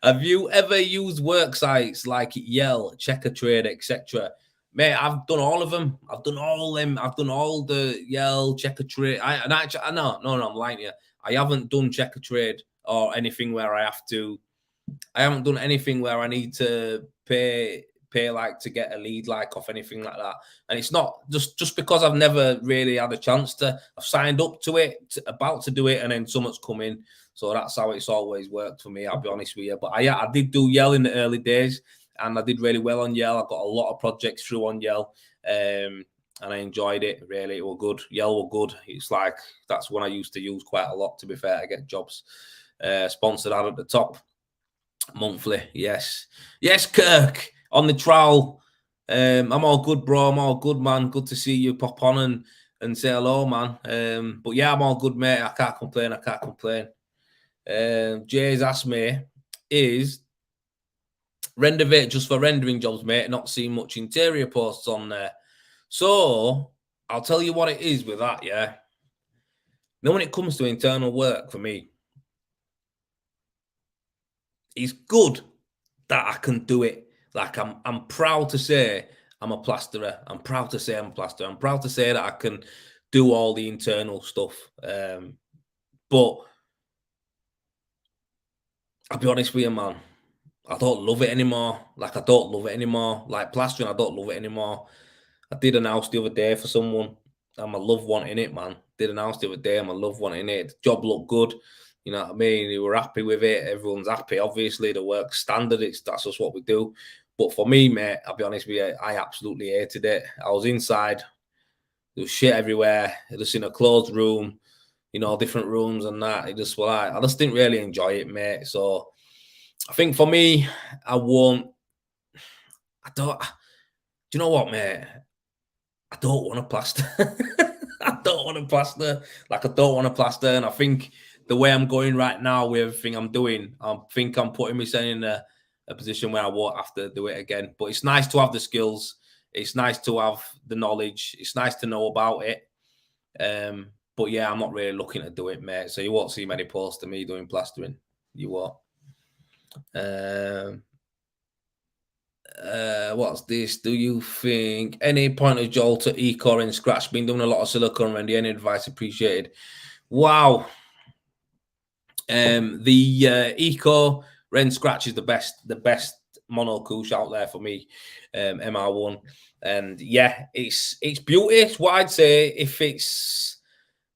have you ever used work sites like Yell, Checker Trade, etc.? Mate, I've done all of them. I've done all them. I've done all the Yell, Checker Trade. I'm lying to you. I haven't done Checker Trade or anything where I haven't done anything where I need to pay like to get a lead like off anything like that. And it's not just because I've never really had a chance to. I've signed up to it, about to do it, and then someone's come in. So that's how it's always worked for me. I'll be honest with you. But I did do Yell in the early days, and I did really well on Yell. I got a lot of projects through on Yell. And I enjoyed it. Really, it was good. Yell were good. It's like that's one I used to use quite a lot. To be fair, I get jobs sponsored out at the top monthly. Yes, Kirk on the trowel. I'm all good, bro. I'm all good, man. Good to see you pop on and say hello, man. But yeah, I'm all good, mate. I can't complain. Jay's asked me, is Rendervate just for rendering jobs, mate? Not seeing much interior posts on there. So I'll tell you what it is with that, yeah. Now, when it comes to internal work for me, it's good that I can do it. Like I'm proud to say I'm a plasterer. I'm proud to say I'm a plasterer. I'm proud to say that I can do all the internal stuff. But I'll be honest with you, man. I don't love it anymore. Like I don't love it anymore. Like plastering, I don't love it anymore. I did an house the other day for someone, and my love wanting it, man. Did an house the other day, and my love wanting it. The job looked good. You know what I mean? They were happy with it. Everyone's happy. Obviously, the work standard. That's just what we do. But for me, mate, I'll be honest with you, I absolutely hated it. I was inside. There was shit everywhere. Just in a closed room, you know, different rooms and that. It just was like, I just didn't really enjoy it, mate. So I think for me, I won't. I don't. Do you know what, mate? I don't want to plaster. I don't want to plaster. Like I don't want to plaster. And I think the way I'm going right now with everything I'm doing, I think I'm putting myself in a position where I won't have to do it again. But it's nice to have the skills. It's nice to have the knowledge. It's nice to know about it. But yeah, I'm not really looking to do it, mate. So you won't see many posts of me doing plastering. You won't. What's this? Do you think any point of Joel to Eco and Scratch? Been doing a lot of silicone already. Any advice appreciated? Wow. The Eco Ren Scratch is the best mono couche out there for me. MR1, and yeah, it's beauty. It's what I'd say. If it's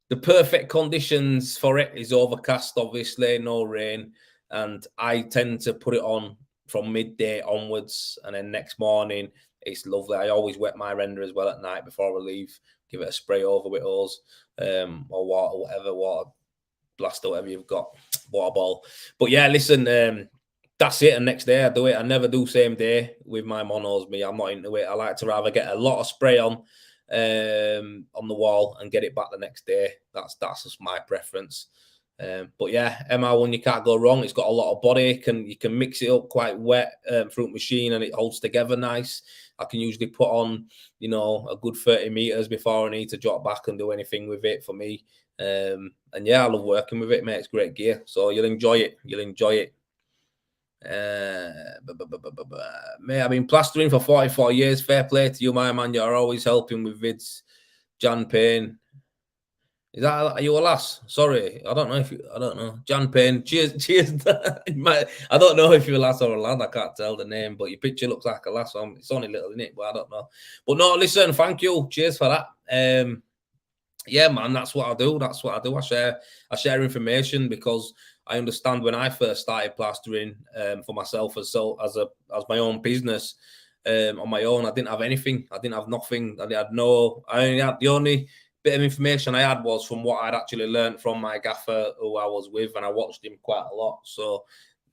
the perfect conditions for it is overcast, obviously, no rain, and I tend to put it on from midday onwards, and then next morning it's lovely. I always wet my render as well at night before I leave. Give it a spray over with hose, or water, whatever, water blast or whatever you've got, water ball. But yeah, listen, that's it. And next day I do it. I never do same day with my monos. I'm not into it. I like to rather get a lot of spray on the wall and get it back the next day. That's just my preference. But yeah, MR1, you can't go wrong. It's got a lot of body. You can mix it up quite wet through the machine, and it holds together nice. I can usually put on, you know, a good 30 meters before I need to drop back and do anything with it for me. And yeah, I love working with it, mate. It's great gear. So you'll enjoy it. Mate, I've been plastering for 44 years. Fair play to you, my man. You're always helping with vids. Jan Payne. Are you a lass? Sorry, I don't know. Jan Payne. Cheers. I don't know if you're a lass or a lad. I can't tell the name, but your picture looks like a lass. It's only little in it, but I don't know. But no, listen, thank you. Cheers for that. Yeah, man, that's what I do. I share information because I understand when I first started plastering for myself as my own business on my own. I didn't have anything. I didn't have nothing. The only bit of information I had was from what I'd actually learned from my gaffer who I was with, and I watched him quite a lot. So,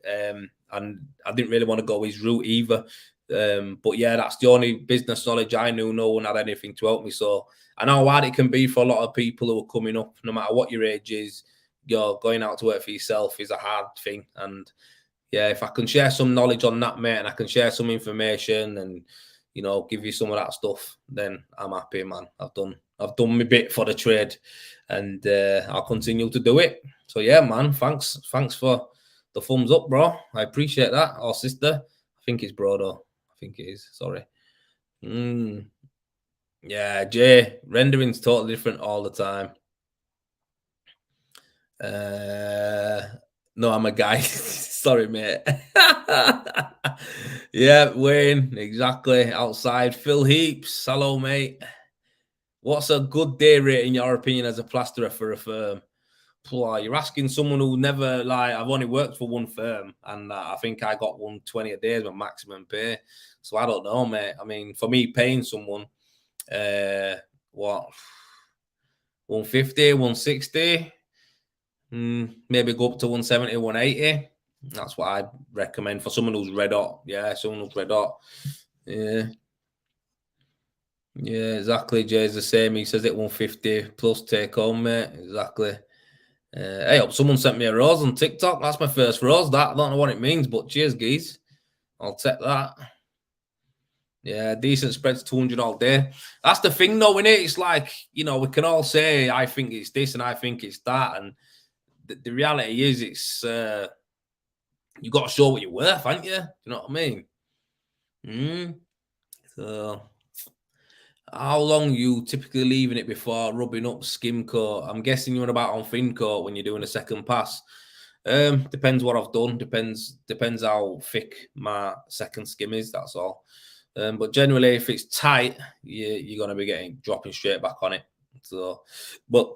and I didn't really want to go his route either. But yeah, that's the only business knowledge I knew. No one had anything to help me. So I know how hard it can be for a lot of people who are coming up, no matter what your age is. You're going out to work for yourself is a hard thing. And yeah, if I can share some knowledge on that, mate, and I can share some information and, you know, give you some of that stuff, then I'm happy, man. I've done my bit for the trade, and I'll continue to do it. So yeah, man, thanks for the thumbs up, bro. I appreciate that. Or sister. I think it's bro, though. I think it is. Sorry. Yeah, Jay, rendering's totally different all the time. No, I'm a guy. Sorry, mate. Yeah, Wayne, exactly. Outside. Phil Heaps. Hello, mate. What's a good day rate in your opinion as a plasterer for a firm? You're asking someone who never like. I've only worked for one firm, and I think I got 120 a day as my maximum pay. So I don't know, mate. I mean, for me, paying someone, uh, what 150, 160, maybe go up to 170, 180. That's what I recommend for someone who's red hot. Yeah, someone who's red hot. Yeah, yeah, exactly. Jay's the same. He says it 150 plus take home, mate. Exactly. Hey, someone sent me a rose on TikTok. That's my first rose. That I don't know what it means, but cheers, geese. I'll take that. Yeah, decent spreads 200 all day. That's the thing, though, innit? It's like, we can all say, I think it's this and I think it's that. And the reality is, it's you got to show what you're worth, haven't you? You know what I mean? So, how long you typically leaving it before rubbing up skim coat? I'm guessing you're about on thin coat when you're doing a second pass. Depends what I've done. Depends how thick my second skim is. That's all. But generally, if it's tight, you're gonna be dropping straight back on it. So, but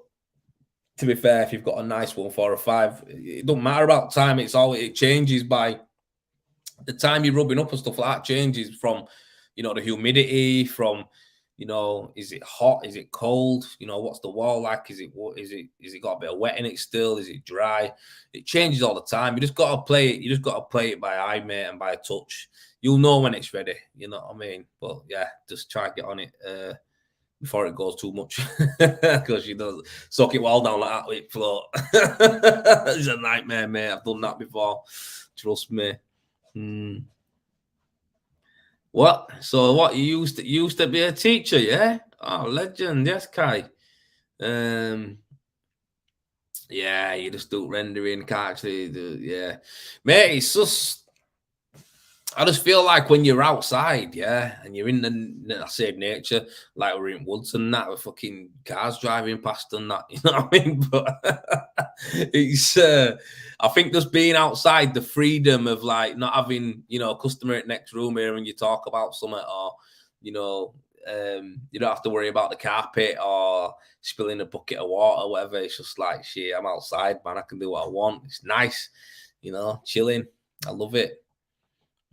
to be fair, if you've got a nice 1 4 or 5, it don't matter about time. It changes by the time you're rubbing up and stuff like that. Changes from, the humidity, from, is it hot? Is it cold? What's the wall like? Is it got a bit of wet in it still? Is it dry? It changes all the time. You just got to play it. You just got to play it by eye, mate, and by touch. You'll know when it's ready. You know what I mean? But yeah, just try and get on it before it goes too much, because you don't suck it well down like that with float. It's a nightmare, mate. I've done that before. Trust me. What? So what, you used to be a teacher, yeah? Oh, legend, yes, Kai. Um, yeah, you just do rendering, can't actually do, yeah. Mate, it's just I just feel like when you're outside, yeah, and you're in I say nature, like we're in woods and that, with fucking cars driving past and that, you know what I mean? But it's, I think just being outside, the freedom of like not having, customer at next room here and you talk about something, or, you know, you don't have to worry about the carpet or spilling a bucket of water or whatever. It's just like, shit, I'm outside, man. I can do what I want. It's nice, chilling. I love it.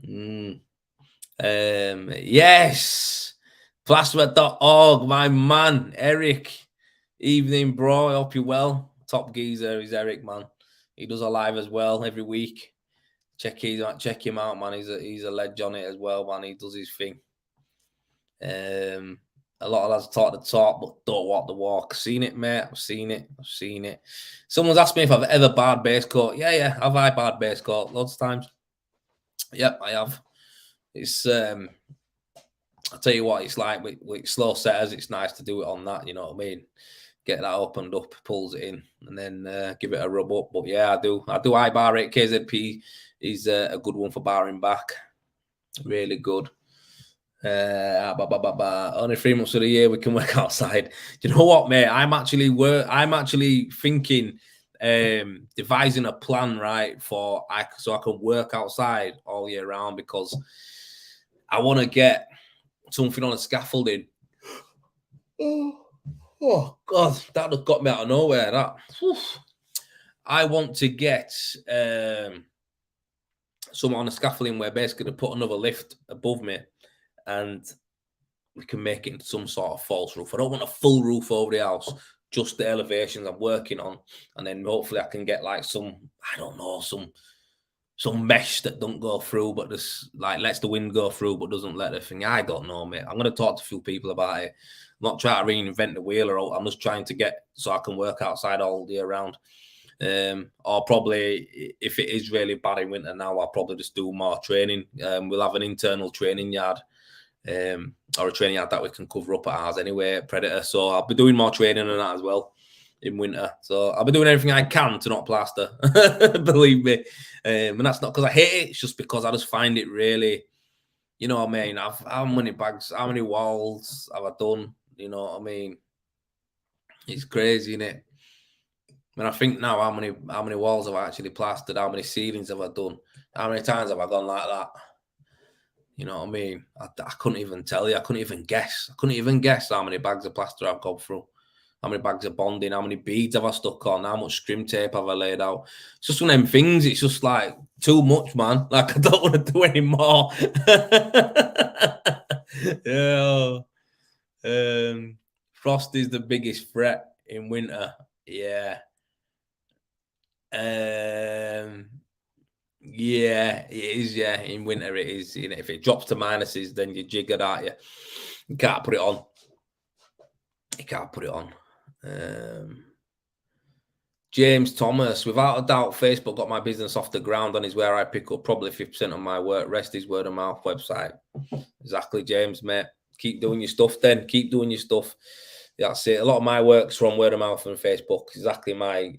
Mm. Yes. Plasma.org, my man, Eric. Evening, bro. I hope you're well. Top geezer is Eric, man. He does a live as well every week. Check him out, man. He's a ledge on it as well, man. He does his thing. A lot of lads talk the talk, but don't walk the walk. Seen it, mate. I've seen it. Someone's asked me if I've ever barred base coat. Yeah. Have I barred base coat? Lots of times. Yep, I have. It's I'll tell you what, it's like with slow setters, it's nice to do it on that, you know what I mean? Get that opened up, pulls it in, and then give it a rub up. But yeah, I do I bar it. KZP is a good one for barring back. Really good. Only 3 months of the year we can work outside. You know what, mate? I'm actually thinking, devising a plan, right, so I can work outside all year round, because I want to get something on a scaffolding. Oh God, that just got me out of nowhere. I want to get some on a scaffolding where basically to put another lift above me, and we can make it into some sort of false roof. I don't want a full roof over the house, just the elevations I'm working on, and then hopefully I can get like some, I don't know, some mesh that don't go through, but just like lets the wind go through, but doesn't let the thing. I don't know, mate. I'm gonna talk to a few people about it. I'm not trying to reinvent the wheel, or I'm just trying to get so I can work outside all year round. Or probably if it is really bad in winter now, I'll probably just do more training. We'll have an internal training yard, or a training yard that we can cover up at ours anyway, at Predator. So I'll be doing more training on that as well in winter. So I'll be doing everything I can to not plaster, believe me. And that's not because I hate it. It's just because I just find it really, you know what I mean? How many bags, how many walls have I done? You know what I mean? It's crazy, isn't it? When I think now, how many walls have I actually plastered? How many ceilings have I done? How many times have I gone like that? You know what I mean? I couldn't even tell you. I couldn't even guess. I couldn't even guess how many bags of plaster I've gone through. How many bags of bonding? How many beads have I stuck on? How much scrim tape have I laid out? It's just one of them things. It's just like too much, man. Like I don't want to do any more. Yeah. Frost is the biggest threat in winter. Yeah. Yeah, it is. Yeah, in winter it is. You know, if it drops to minuses, then you're jiggered, aren't you? You can't put it on. You can't put it on. James Thomas, without a doubt, Facebook got my business off the ground and is where I pick up probably 50% of my work. Rest is word of mouth website. Exactly, James, mate. Keep doing your stuff then. Keep doing your stuff. That's it. A lot of my work's from word of mouth and Facebook. Exactly my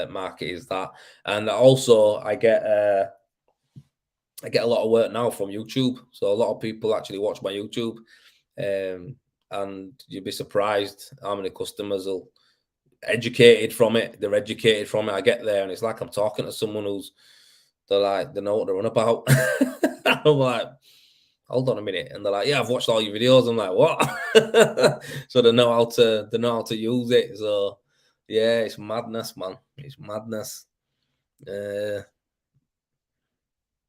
market is that. And also I get a lot of work now from YouTube. So a lot of people actually watch my YouTube. And you'd be surprised how many customers will educated from it. They're educated from it. I get there and it's like I'm talking to someone they know what they're on about. I'm like, hold on a minute. And they're like, yeah, I've watched all your videos. I'm like, what? So they know how to use it. So yeah, it's madness, man. It's madness.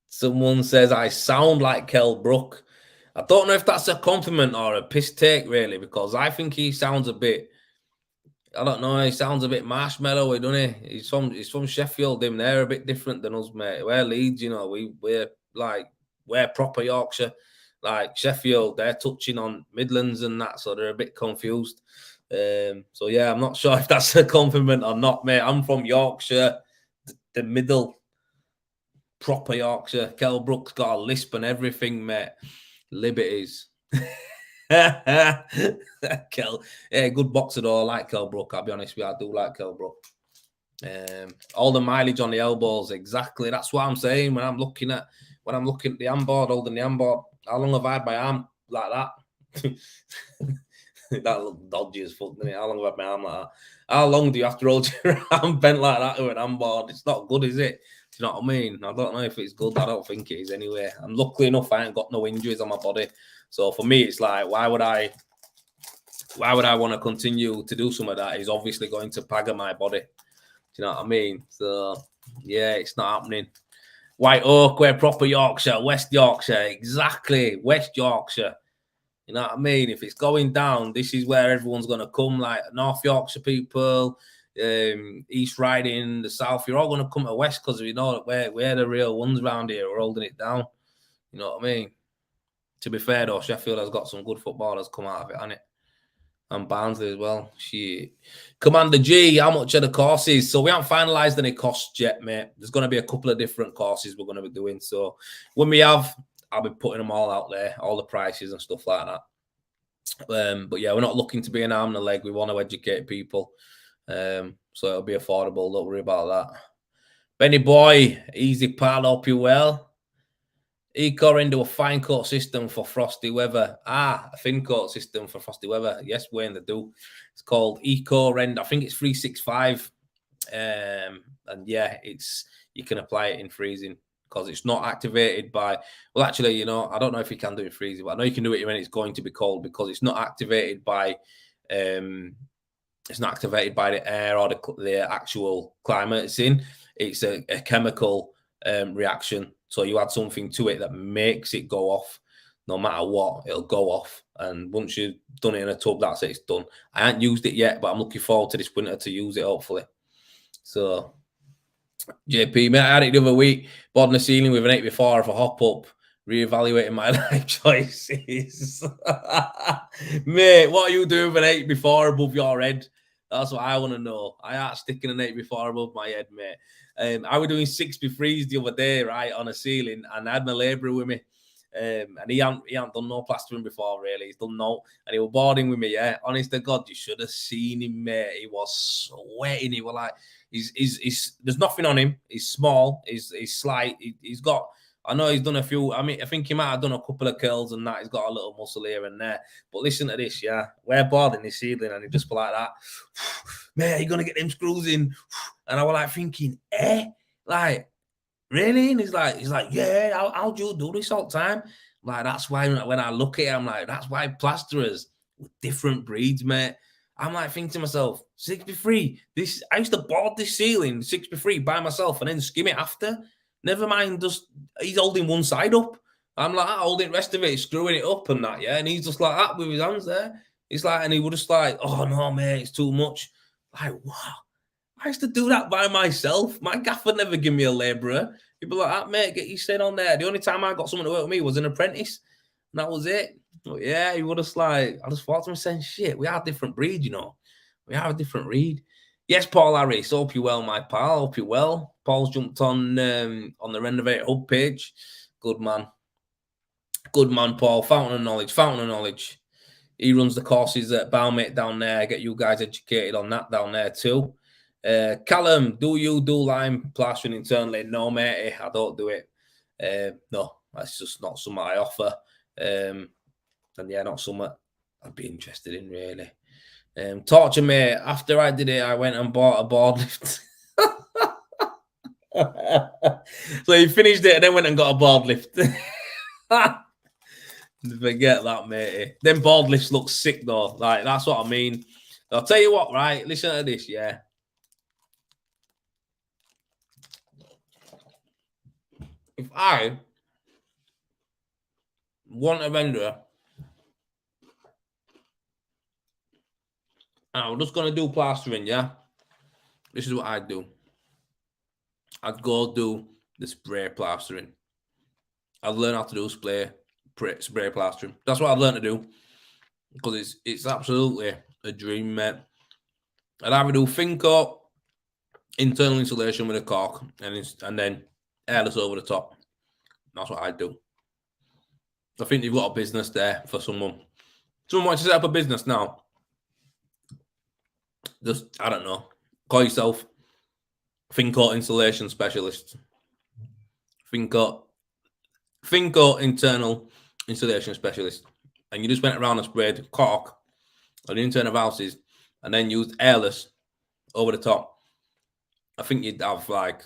Someone says I sound like Kel Brook. I don't know if that's a compliment or a piss take, really, because I think he sounds a bit. I don't know. He sounds a bit marshmallowy, doesn't he? He's from Sheffield. Him, they're a bit different than us, mate. We're Leeds, you know. We're proper Yorkshire. Like Sheffield, they're touching on Midlands and that, so they're a bit confused. So yeah, I'm not sure if that's a compliment or not, mate. I'm from Yorkshire, the middle, proper Yorkshire. Kel Brook's got a lisp and everything, mate. Liberties. Kel, yeah, good boxer though. I like Kel Brook. I'll be honest with you, I do like Kel Brook. All the mileage on the elbows, exactly. That's what I'm saying when I'm looking at the handboard, holding the handboard. How long have I had my arm like that? That looked dodgy as fuck, didn't it? How long have I had my arm like that? How long do you have to hold your arm bent like that with an handboard? It's not good, is it? Do you know what I mean? I don't know if it's good. I don't think it is anyway. And luckily enough, I ain't got no injuries on my body. So for me, it's like, why would I want to continue to do some of that? Is obviously going to pagger my body. Do you know what I mean? So yeah, it's not happening. White Oak, we're proper Yorkshire, West Yorkshire, exactly, West Yorkshire. You know what I mean? If it's going down, this is where everyone's going to come, like North Yorkshire people, East Riding, the South. You're all going to come to West because we know that we're the real ones around here. We're holding it down. You know what I mean? To be fair, though, Sheffield has got some good footballers come out of it, hasn't it? And Barnsley as well. Shit. Commander G, how much are the courses? So we haven't finalised any costs yet, mate. There's going to be a couple of different courses we're going to be doing. So when we have, I'll be putting them all out there, all the prices and stuff like that. But yeah, we're not looking to be an arm and a leg. We want to educate people. So it'll be affordable. Don't worry about that. Benny boy, easy pal, hope you well. Eco into a fine coat system for frosty weather. A thin coat system for frosty weather. Yes, Wayne, they do. It's called Eco Rend. I think it's 365. And yeah, you can apply it in freezing because it's not activated by. Well, actually, you know, I don't know if you can do it freezing, but I know you can do it when it's going to be cold because it's not activated by. It's not activated by the air or the actual climate it's in. It's a chemical reaction. So you add something to it that makes it go off. No matter what, it'll go off. And once you've done it in a tub, that's it, it's done. I haven't used it yet, but I'm looking forward to this winter to use it, hopefully. So, JP, mate, I had it the other week. Boarding the ceiling with an 8 before for hop up. Reevaluating my life choices. Mate, what are you doing with an 8 before above your head? That's what I want to know. I ain't sticking an 8 before above my head, mate. I was doing 6x3s the other day, right, on a ceiling, and I had my labourer with me. And he hadn't done no plastering before, really. He's done no, and he was boarding with me, yeah. Honest to God, you should have seen him, mate. He was sweating. He was like, he's there's nothing on him. He's small. He's slight. He's got, I know he's done a few. I mean, I think he might have done a couple of curls and that. He's got a little muscle here and there. But listen to this, yeah. We're bored in his ceiling and he just like that. Man, you're going to get them screws in. And I was like thinking, like, really? And he's like, yeah, how do you do this all the time? Like, that's why when I look at it, I'm like, that's why plasterers with different breeds, mate. I'm like thinking to myself, 63. This I used to board this ceiling 63 by myself and then skim it after. Never mind, just he's holding one side up. I'm like holding the rest of it, screwing it up and that, yeah. And he's just like that with his hands there. It's like, and he would just like, oh no, mate, it's too much. Like, wow. I used to do that by myself. My gaffer never give me a labourer. He'd be like, that, mate, get your shit on there. The only time I got someone to work with me was an apprentice. And that was it. But yeah, he would just like, I just thought to myself, shit, we are a different breed, you know. We are a different breed. Yes, Paul Harris, hope you're well, my pal. Hope you're well. Paul's jumped on the Renovate Hub page. Good man. Good man, Paul. Fountain of knowledge. Fountain of knowledge. He runs the courses at Balmate down there. Get you guys educated on that down there too. Callum, do you do lime plastering internally? No, mate, I don't do it. No, that's just not something I offer. And yeah, not something I'd be interested in, really. Torture, mate, after I did it, I went and bought a board lift. So he finished it and then went and got a board lift. Forget that, mate. Them board lifts look sick, though. Like, that's what I mean. I'll tell you what, right? Listen to this, yeah. If I want a vendor and I'm just going to do plastering, yeah? This is what I'd do. I'd go do the spray plastering. I'd learn how to do spray plastering. That's what I'd learn to do because it's absolutely a dream, mate. I'd either do thin coat, internal insulation with a cork, and then airless over the top. That's what I'd do. I think you've got a business there for someone. Someone wants to set up a business now. Just, I don't know, call yourself thin coat insulation specialist. Thin coat internal insulation specialist. And you just went around and sprayed cork on the internal houses and then used airless over the top. I think you'd have like,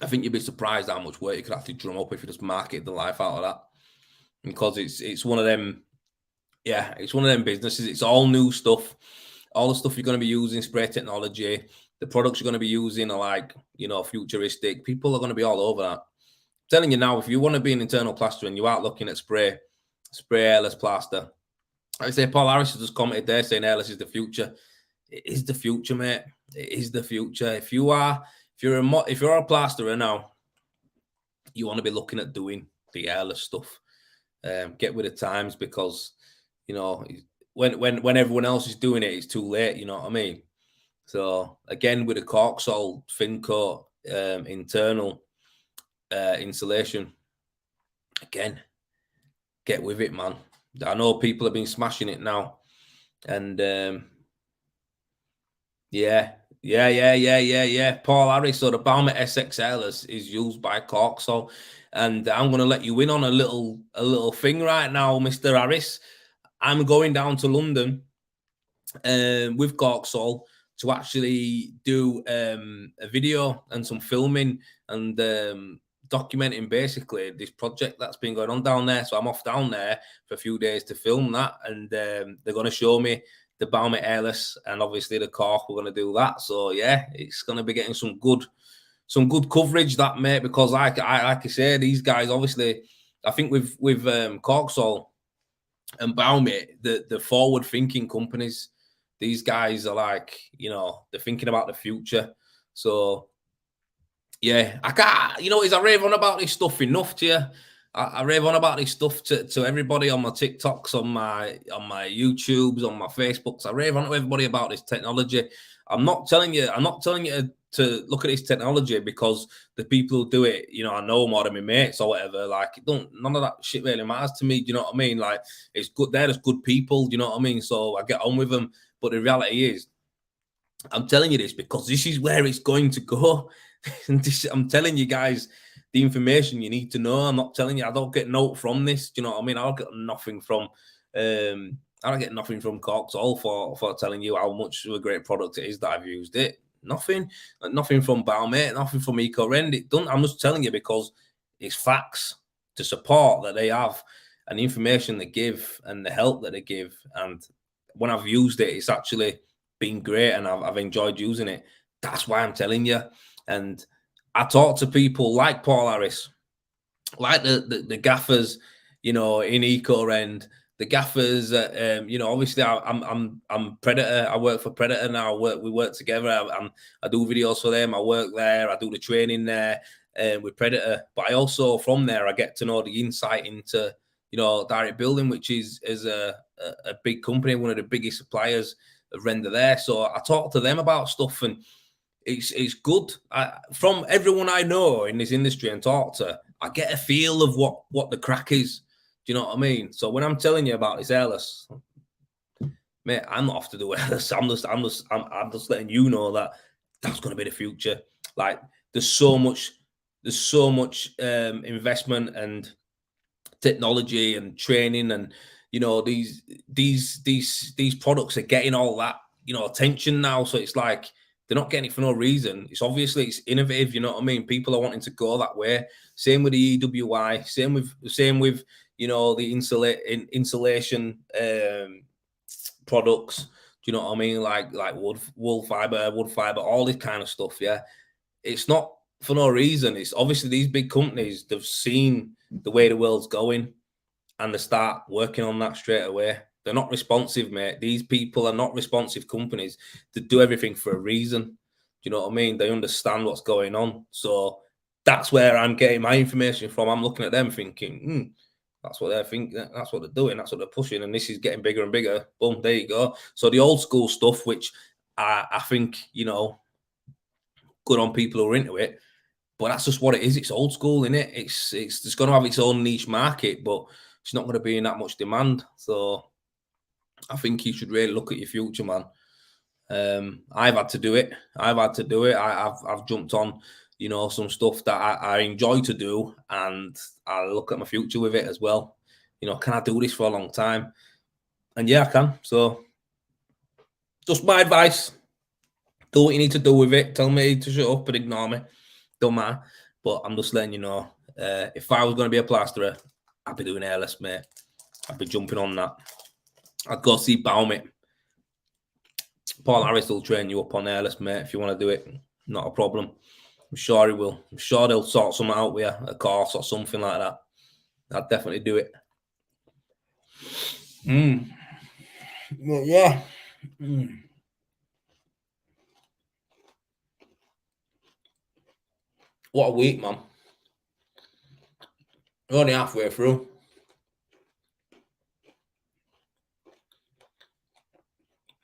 I think you'd be surprised how much work you could actually drum up if you just market the life out of that. Because it's one of them, yeah, it's one of them businesses. It's all new stuff. All the stuff you're going to be using, spray technology, the products you're going to be using are like, you know, futuristic. People are going to be all over that. I'm telling you now, if you want to be an internal plasterer and you aren't looking at spray airless plaster, I say Paul Harris has just commented there saying airless is the future. It is the future, mate. It is the future. If you're a plasterer now, you want to be looking at doing the airless stuff. Get with the times because, you know, when everyone else is doing it, it's too late. You know what I mean? So again, with the Corksol thin coat internal insulation, again, get with it, man. I know people have been smashing it now, and yeah. Paul Harris, so the Balmet SXL is used by Corksol, and I'm going to let you in on a little thing right now, Mr. Harris. I'm going down to London with Corksol to actually do a video and some filming and documenting basically this project that's been going on down there. So I'm off down there for a few days to film that, and they're going to show me the Balmet airless and obviously the cork. We're going to do that. So yeah, it's going to be getting some good coverage, that, mate, because like I say, these guys obviously, I think with Corksol and Balmet, the forward thinking companies, these guys are like, you know, they're thinking about the future. So yeah, I can't, you know, I rave on about this stuff enough to you. I rave on about this stuff to everybody on my TikToks, on my YouTubes, on my Facebooks. I rave on to everybody about this technology. I'm not telling you to look at this technology because the people who do it, you know, I know more than my mates or whatever. Like, none of that shit really matters to me. Do you know what I mean? Like, it's good. They're just good people. Do you know what I mean? So I get on with them. But the reality is, I'm telling you this because this is where it's going to go. I'm telling you guys the information you need to know. I'm not telling you, I don't get note from this. Do you know what I mean? I'll get nothing from I don't get nothing from Cox all for telling you how much of a great product it is that I've used it. Nothing, nothing from Balmate, nothing from EcoRend. It done. I'm just telling you because it's facts, the support that they have, and the information they give, and the help that they give. And when I've used it, it's actually been great, and I've enjoyed using it. That's why I'm telling you. And I talk to people like Paul Harris, like the gaffers, you know, in EcoRend, the gaffers. Obviously I'm Predator. I work for Predator now. We work together. I do videos for them. I work there. I do the training there with Predator. But I also from there I get to know the insight into Direct Building, which is a big company, one of the biggest suppliers of render there. So I talk to them about stuff, and it's good. From everyone I know in this industry and talk to, I get a feel of what the crack is. Do you know what I mean? So when I'm telling you about this airless, mate, I'm not off to do airless. I'm just letting you know that that's going to be the future. Like there's so much investment and technology and training, and these products are getting all that attention now. So it's like they're not getting it for no reason. It's obviously it's innovative. You know what I mean? People are wanting to go that way. Same with the EWI. Same with the insulation products. Do you know what I mean? Like wool fiber, all this kind of stuff. Yeah, it's not for no reason. It's obviously these big companies, they've seen the way the world's going, and they start working on that straight away. They're not responsive, mate. These people are not responsive companies. They do everything for a reason. Do you know what I mean? They understand what's going on. So that's where I'm getting my information from. I'm looking at them thinking, that's what they're thinking. That's what they're doing. That's what they're pushing. And this is getting bigger and bigger. Boom, there you go. So the old school stuff, which I think, good on people who are into it, but that's just what it is. It's old school, isn't it? It's going to have its own niche market, but it's not going to be in that much demand. So I think you should really look at your future, man. I've had to do it. I've jumped on, some stuff that I enjoy to do, and I look at my future with it as well. Can I do this for a long time? And yeah, I can. So just my advice. Do what you need to do with it. Tell me to shut up and ignore me. Don't matter. But I'm just letting you know, if I was going to be a plasterer, I'd be doing airless, mate. I'd be jumping on that. I'd go see Baumit. Paul Harris will train you up on airless, mate, if you want to do it. Not a problem. I'm sure he will. I'm sure they'll sort something out with you, a course or something like that. I'd definitely do it. Well, yeah. What a week, man. We're only halfway through.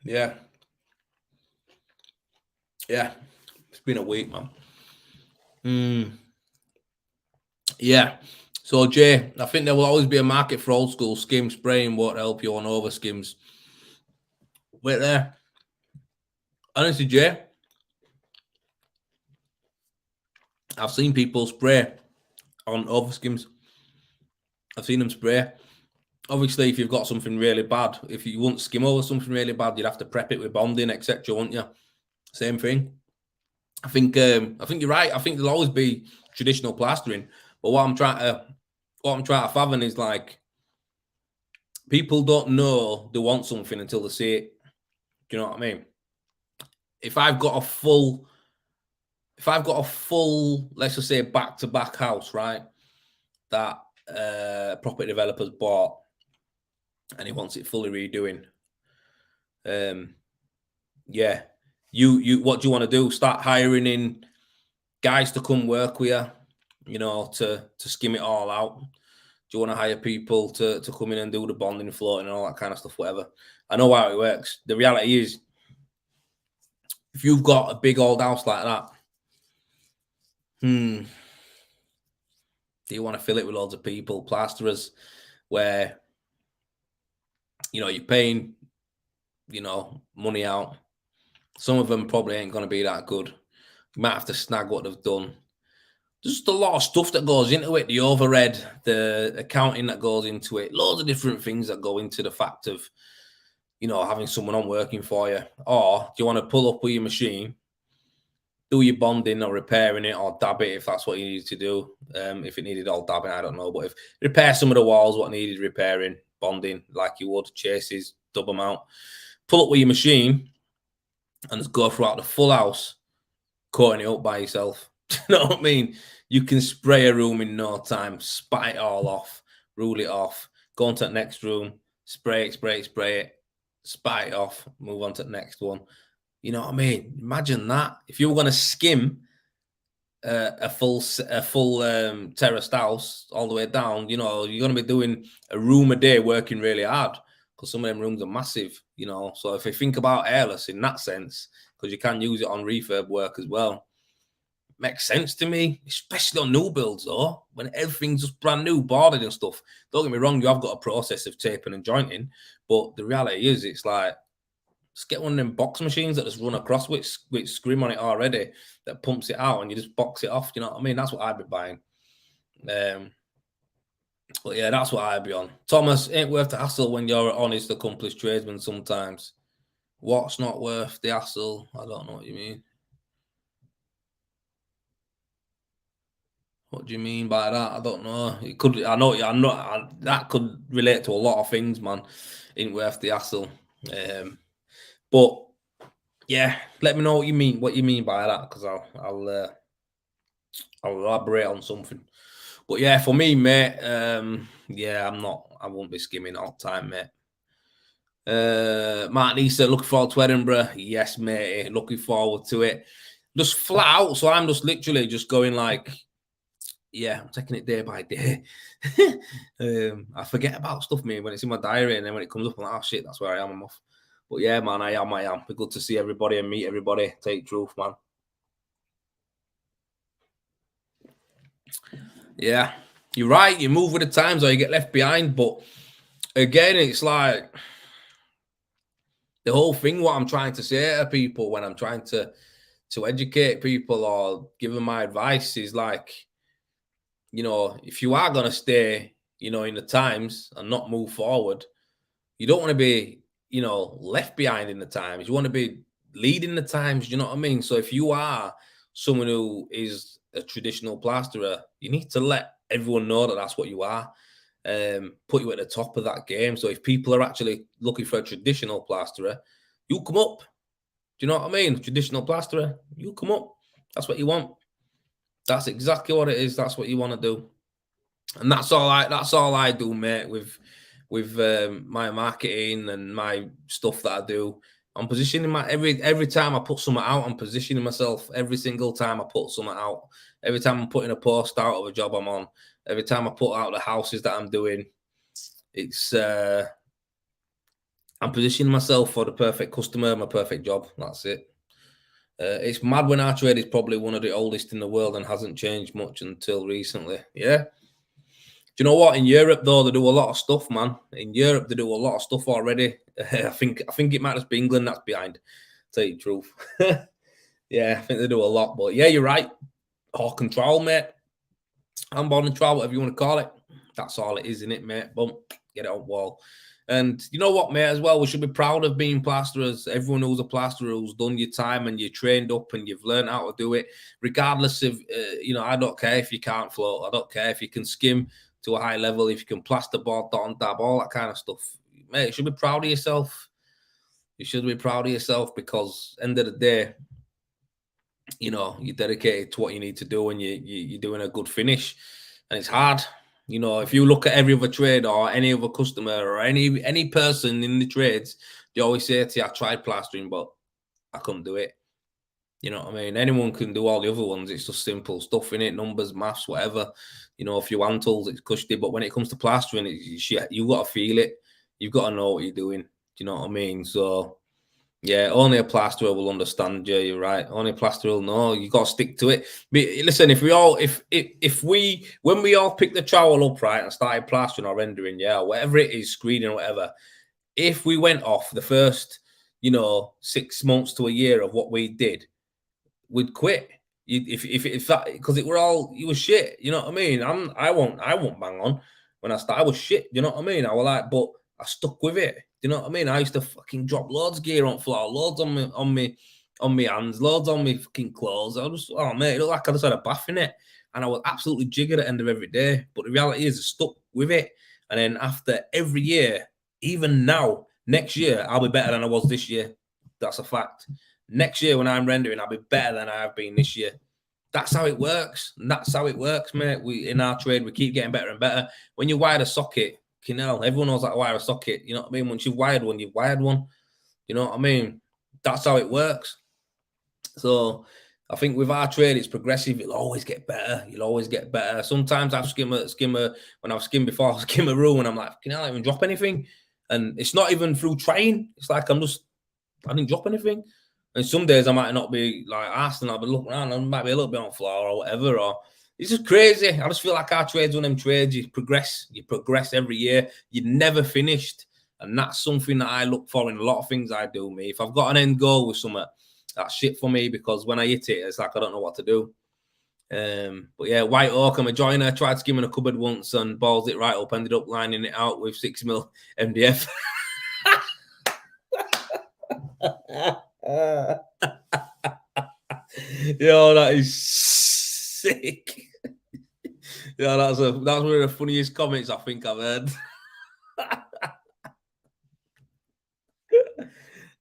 Yeah. Yeah. It's been a week, man. Yeah. So, Jay, I think there will always be a market for old school. Skim spraying won't help you on over skims. Wait there. Honestly, Jay, I've seen people spray on over skims. I've seen them spray. Obviously, if you've got something really bad, if you want skim over something really bad, you'd have to prep it with bonding, etc., wouldn't you? Same thing. I think you're right. I think there'll always be traditional plastering, but what I'm trying to fathom is like people don't know they want something until they see it. Do you know what I mean? If I've got a full, let's just say back-to-back house, right, that property developers bought, and he wants it fully redoing. Yeah, you what do you want to do? Start hiring in guys to come work with you, to skim it all out. Do you want to hire people to come in and do the bonding, floating, and all that kind of stuff? Whatever. I know how it works. The reality is, if you've got a big old house like that, do you want to fill it with loads of people, plasterers, where you're paying, money out, Some of them probably ain't going to be that good. You might have to snag what they've done. Just a lot of stuff that goes into it. The overhead, the accounting that goes into it, loads of different things that go into the fact of, having someone on working for you. Or do you want to pull up with your machine, do your bonding or repairing it, or dab it if that's what you need to do. If it needed all dabbing, I don't know. But if repair some of the walls, what needed repairing, bonding like you would, chases, dub them out. Pull up with your machine and just go throughout the full house, coating it up by yourself. You know what I mean? You can spray a room in no time, spat it all off, rule it off, go on to the next room, spray it, spat it off, move on to the next one. You know what I mean? Imagine that. If you were going to skim a full terraced house all the way down, you're going to be doing a room a day, working really hard, because some of them rooms are massive. So if you think about airless in that sense, because you can use it on refurb work as well, makes sense to me, especially on new builds though, when everything's just brand new, boarded and stuff. Don't get me wrong, you have got a process of taping and jointing, but the reality is, it's like, just get one of them box machines that just run across with scrim on it already, that pumps it out and you just box it off. You know what I mean? That's what I'd be buying. But yeah, that's what I'd be on. Thomas, ain't worth the hassle when you're an honest, accomplished tradesman sometimes. What's not worth the hassle? I don't know what you mean. What do you mean by that? I don't know. It could. I know. That could relate to a lot of things, man. Ain't worth the hassle. But yeah, let me know what you mean. What you mean by that? Because I'll elaborate on something. But yeah, for me, mate. Yeah, I won't be skimming all the time, mate. Mark Easter, looking forward to Edinburgh. Yes, mate. Looking forward to it. Just flat out. So I'm just literally just going like, yeah, I'm taking it day by day. I forget about stuff, mate, when it's in my diary, and then when it comes up, I'm like, oh shit, that's where I am. I'm off. But yeah, man, I am. Be good to see everybody and meet everybody. Take truth, man. Yeah, you're right. You move with the times or you get left behind. But again, it's like the whole thing, what I'm trying to say to people when I'm trying to educate people or give them my advice is like, if you are going to stay, in the times and not move forward, you don't want to be, left behind in the times. You want to be leading the times. You know what I mean? So if you are someone who is a traditional plasterer, you need to let everyone know that that's what you are. Put you at the top of that game. So if people are actually looking for a traditional plasterer, you come up. Do you know what I mean? Traditional plasterer, you come up. That's what you want. That's exactly what it is. That's what you want to do. And that's all I do, mate, with my marketing and my stuff that I do. I'm positioning every time I put something out, I'm positioning myself. Every single time I put something out, every time I'm putting a post out of a job I'm on, every time I put out the houses that I'm doing, it's I'm positioning myself for the perfect customer, my perfect job. That's it. It's mad when our trade is probably one of the oldest in the world and hasn't changed much until recently. Yeah. Do you know what? In Europe, though, they do a lot of stuff, man. In Europe, they do a lot of stuff already. I think it might just be England that's behind. To tell you the truth. Yeah, I think they do a lot. But yeah, you're right. Or control, mate. Handball and trial, whatever you want to call it. That's all it is, isn't it, mate? Boom, get it on wall. And you know what, mate, as well, we should be proud of being plasterers. Everyone who's a plasterer who's done your time and you're trained up and you've learned how to do it, regardless of, I don't care if you can't float. I don't care if you can skim to a high level, if you can plasterboard, dot and dab, all that kind of stuff. Mate, you should be proud of yourself. You should be proud of yourself because end of the day, you're dedicated to what you need to do and you're doing a good finish. And it's hard. If you look at every other trade or any other customer or any person in the trades, they always say to you, I tried plastering, but I couldn't do it. You know what I mean? Anyone can do all the other ones. It's just simple stuff in it, numbers, maths, whatever. A few hand tools, it's cushy. But when it comes to plastering, you've got to feel it. You've got to know what you're doing. Do you know what I mean? So, yeah, only a plasterer will understand you. You're right. Only a plasterer will know. You got to stick to it. But listen, when we all pick the trowel up, right, and started plastering or rendering, yeah, whatever it is, screening or whatever, if we went off the first 6 months to a year of what we did, we'd quit. If that, because it was shit. You know what I mean? I won't bang on when I started. I was shit. You know what I mean? I was like, but I stuck with it. You know what I mean? I used to fucking drop loads of gear on floor, loads on me hands, loads on me fucking clothes. I was, oh mate, it looked like I just had a bath in it, and I was absolutely jiggered at the end of every day. But the reality is, I stuck with it, and then after every year, even now, next year, I'll be better than I was this year. That's a fact. Next year, when I'm rendering, I'll be better than I have been this year. That's how it works. And that's how it works, mate. We in our trade, we keep getting better and better. When you wire a socket, everyone knows how to wire a socket. You know what I mean? Once you've wired one, you've wired one. You know what I mean? That's how it works. So I think with our trade, it's progressive. It'll always get better. You'll always get better. Sometimes I've skimmer when I've skimmed before, I'll skim a rule and I'm like, I don't even drop anything. And it's not even through trying. It's like I didn't drop anything. And some days I might not be like asked, and I'll be looking around, and I might be a little bit on floor or whatever. Or it's just crazy. I just feel like our trade's one of them trades. You progress every year. You're never finished, and that's something that I look for in a lot of things I do. Me, if I've got an end goal with something, that's shit for me, because when I hit it, it's like I don't know what to do. But yeah, White Oak, I'm a joiner. Tried skimming a cupboard once and balls it right up. Ended up lining it out with 6mm MDF. Yo, that is sick. Yeah, that's one of the funniest comments I think I've heard.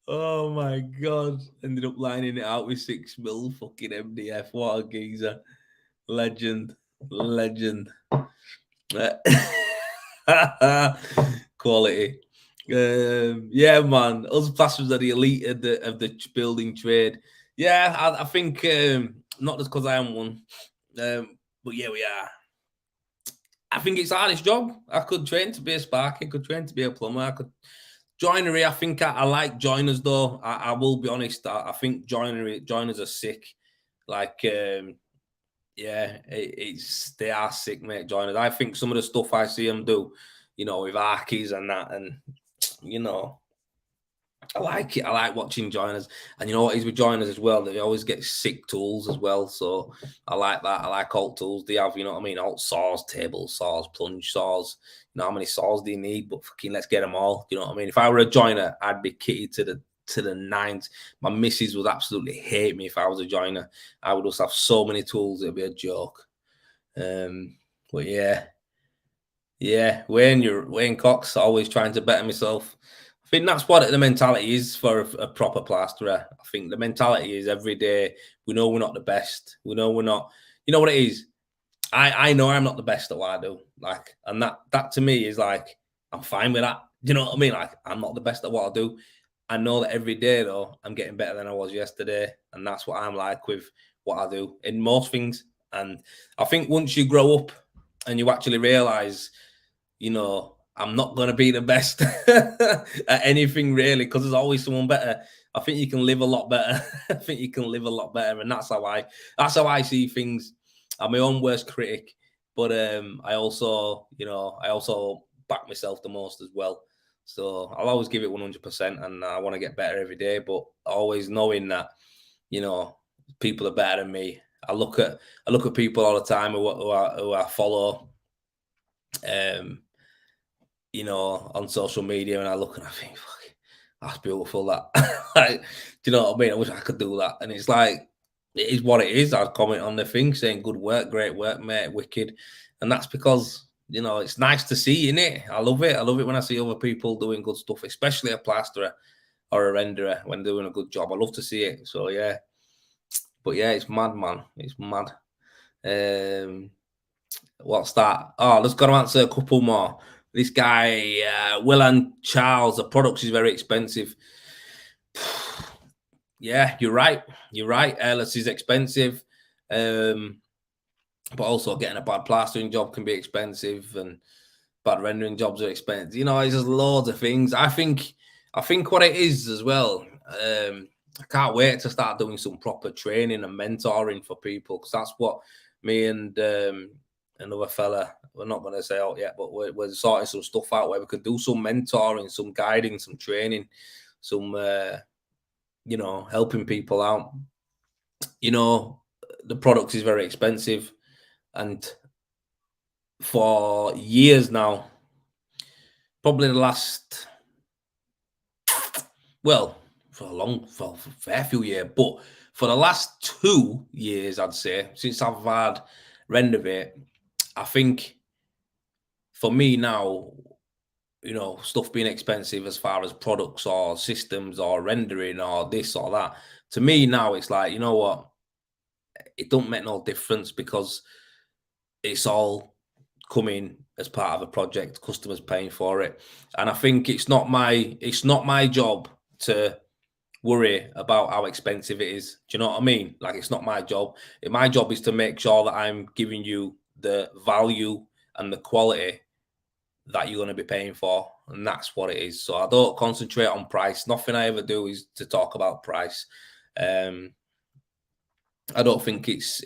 Oh my god. Ended up lining it out with 6mm fucking MDF. What a geezer. Legend. Quality. Yeah, man. Us plasterers are the elite of the building trade. Yeah, I think not just because I am one, but yeah, we are. I think it's the hardest job. I could train to be a sparky, could train to be a plumber. I could joinery. I think I like joiners though. I will be honest. I think joiners are sick. Like, yeah, they are sick, mate. Joiners. I think some of the stuff I see them do, with archies and that, and I like it. I like watching joiners, and you know what is with joiners as well. They always get sick tools as well, so I like that. I like alt tools. They have, what I mean, alt saws, table saws, plunge saws. You know how many saws do you need? But fucking let's get them all. You know what I mean? If I were a joiner, I'd be kitted to the nines. My missus would absolutely hate me if I was a joiner. I would just have so many tools, it'd be a joke. But yeah, Wayne Cox, always trying to better myself. I think that's what the mentality is for a proper plasterer. I think the mentality is every day, we know we're not the best. We know we're not, you know what it is? I know I'm not the best at what I do. Like, and that to me is like, I'm fine with that. Do you know what I mean? Like, I'm not the best at what I do. I know that every day though, I'm getting better than I was yesterday. And that's what I'm like with what I do in most things. And I think once you grow up and you actually realize, I'm not going to be the best at anything really, because there's always someone better. I think you can live a lot better. And that's how I see things. I'm my own worst critic, but I also back myself the most as well. So I'll always give it 100%, and I want to get better every day, but always knowing that, people are better than me. I look at people all the time who I follow, on social media, and I look and I think, fuck, that's beautiful. That, like, do you know what I mean? I wish I could do that. And it's like, it is what it is. I'd comment on the thing saying, good work, great work, mate, wicked. And that's because, it's nice to see, innit? I love it. I love it when I see other people doing good stuff, especially a plasterer or a renderer when doing a good job. I love to see it. So, yeah. But yeah, it's mad, man. It's mad. What's that? Oh, let's go to answer a couple more. This guy, Will and Charles, the products is very expensive. Yeah, you're right. Airless is expensive. But also getting a bad plastering job can be expensive, and bad rendering jobs are expensive. It's just loads of things. I think what it is as well, I can't wait to start doing some proper training and mentoring for people, because that's what me and another fella, we're not going to say out yet, but we're sorting some stuff out where we could do some mentoring, some guiding, some training, some you know, helping people out. You know, the product is very expensive, and for years now, probably the last, well, for a fair few years, but for the last 2 years, I'd say, since I've had Renovate, I think for me now, you know, stuff being expensive as far as products or systems or rendering or this or that, to me now it's like, you know what, it don't make no difference because it's all coming as part of a project, customers paying for it. And I think it's not my job to worry about how expensive it is. Do you know what I mean? Like, it's not my job. My job is to make sure that I'm giving you the value and the quality that you're going to be paying for, and that's what it is. So I don't concentrate on price. Nothing I ever do is to talk about price. um I don't think it's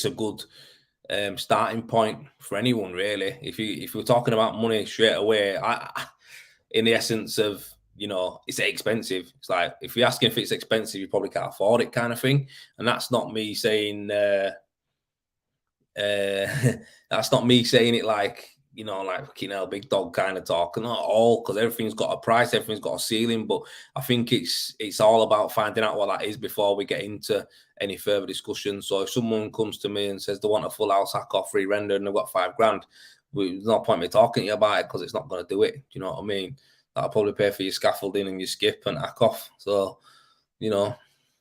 a good starting point for anyone, really. If you're talking about money straight away, in the essence of, you know, it's expensive. It's like, if you're asking if it's expensive, you probably can't afford it, kind of thing. And that's not me saying uh, that's not me saying it like, you know, like fucking hell, big dog kind of talk. Not all, because everything's got a price, everything's got a ceiling. But I think it's all about finding out what that is before we get into any further discussion. So if someone comes to me and says they want a full house hack off free render and they've got 5 grand, there's no point me talking to you about it because it's not going to do it. Do you know what I mean? That'll probably pay for your scaffolding and your skip and hack off. So, you know,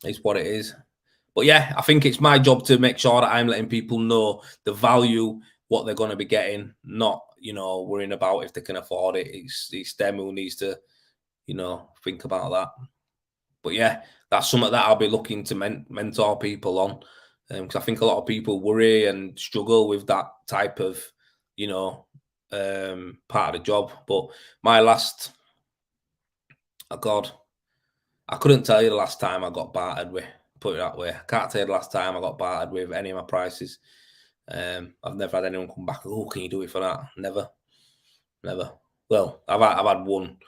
it's what it is. But yeah, I think it's my job to make sure that I'm letting people know the value, what they're going to be getting, not, you know, worrying about if they can afford it. It's them who needs to, you know, think about that. But yeah, that's something that I'll be looking to mentor people on, because I think a lot of people worry and struggle with that type of, you know, part of the job. But my last, oh God, I couldn't tell you the last time I got bartered with. Put it that way. I can't tell you the last time I got bartered with any of my prices. I've never had anyone come back. Oh, can you do it for that? Never, never. Well, I've had one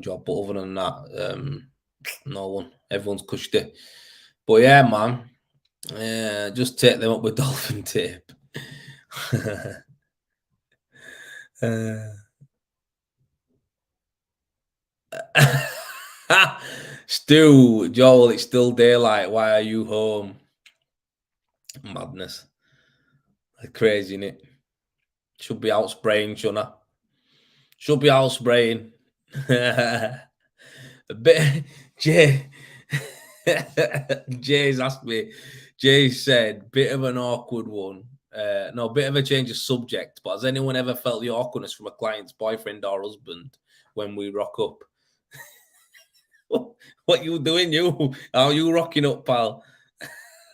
job, but other than that, no one. Everyone's cushed it. But yeah, man, just take them up with dolphin tape. uh, Stu, Joel, it's still daylight. Why are you home? Madness. Crazy, innit? Should be out spraying, shouldn't I? Should be out spraying. A bit, Jay. Jay's asked me. Jay said, bit of an awkward one. No, bit of a change of subject. But has anyone ever felt the awkwardness from a client's boyfriend or husband when we rock up? What you doing, you? How you rocking up, pal?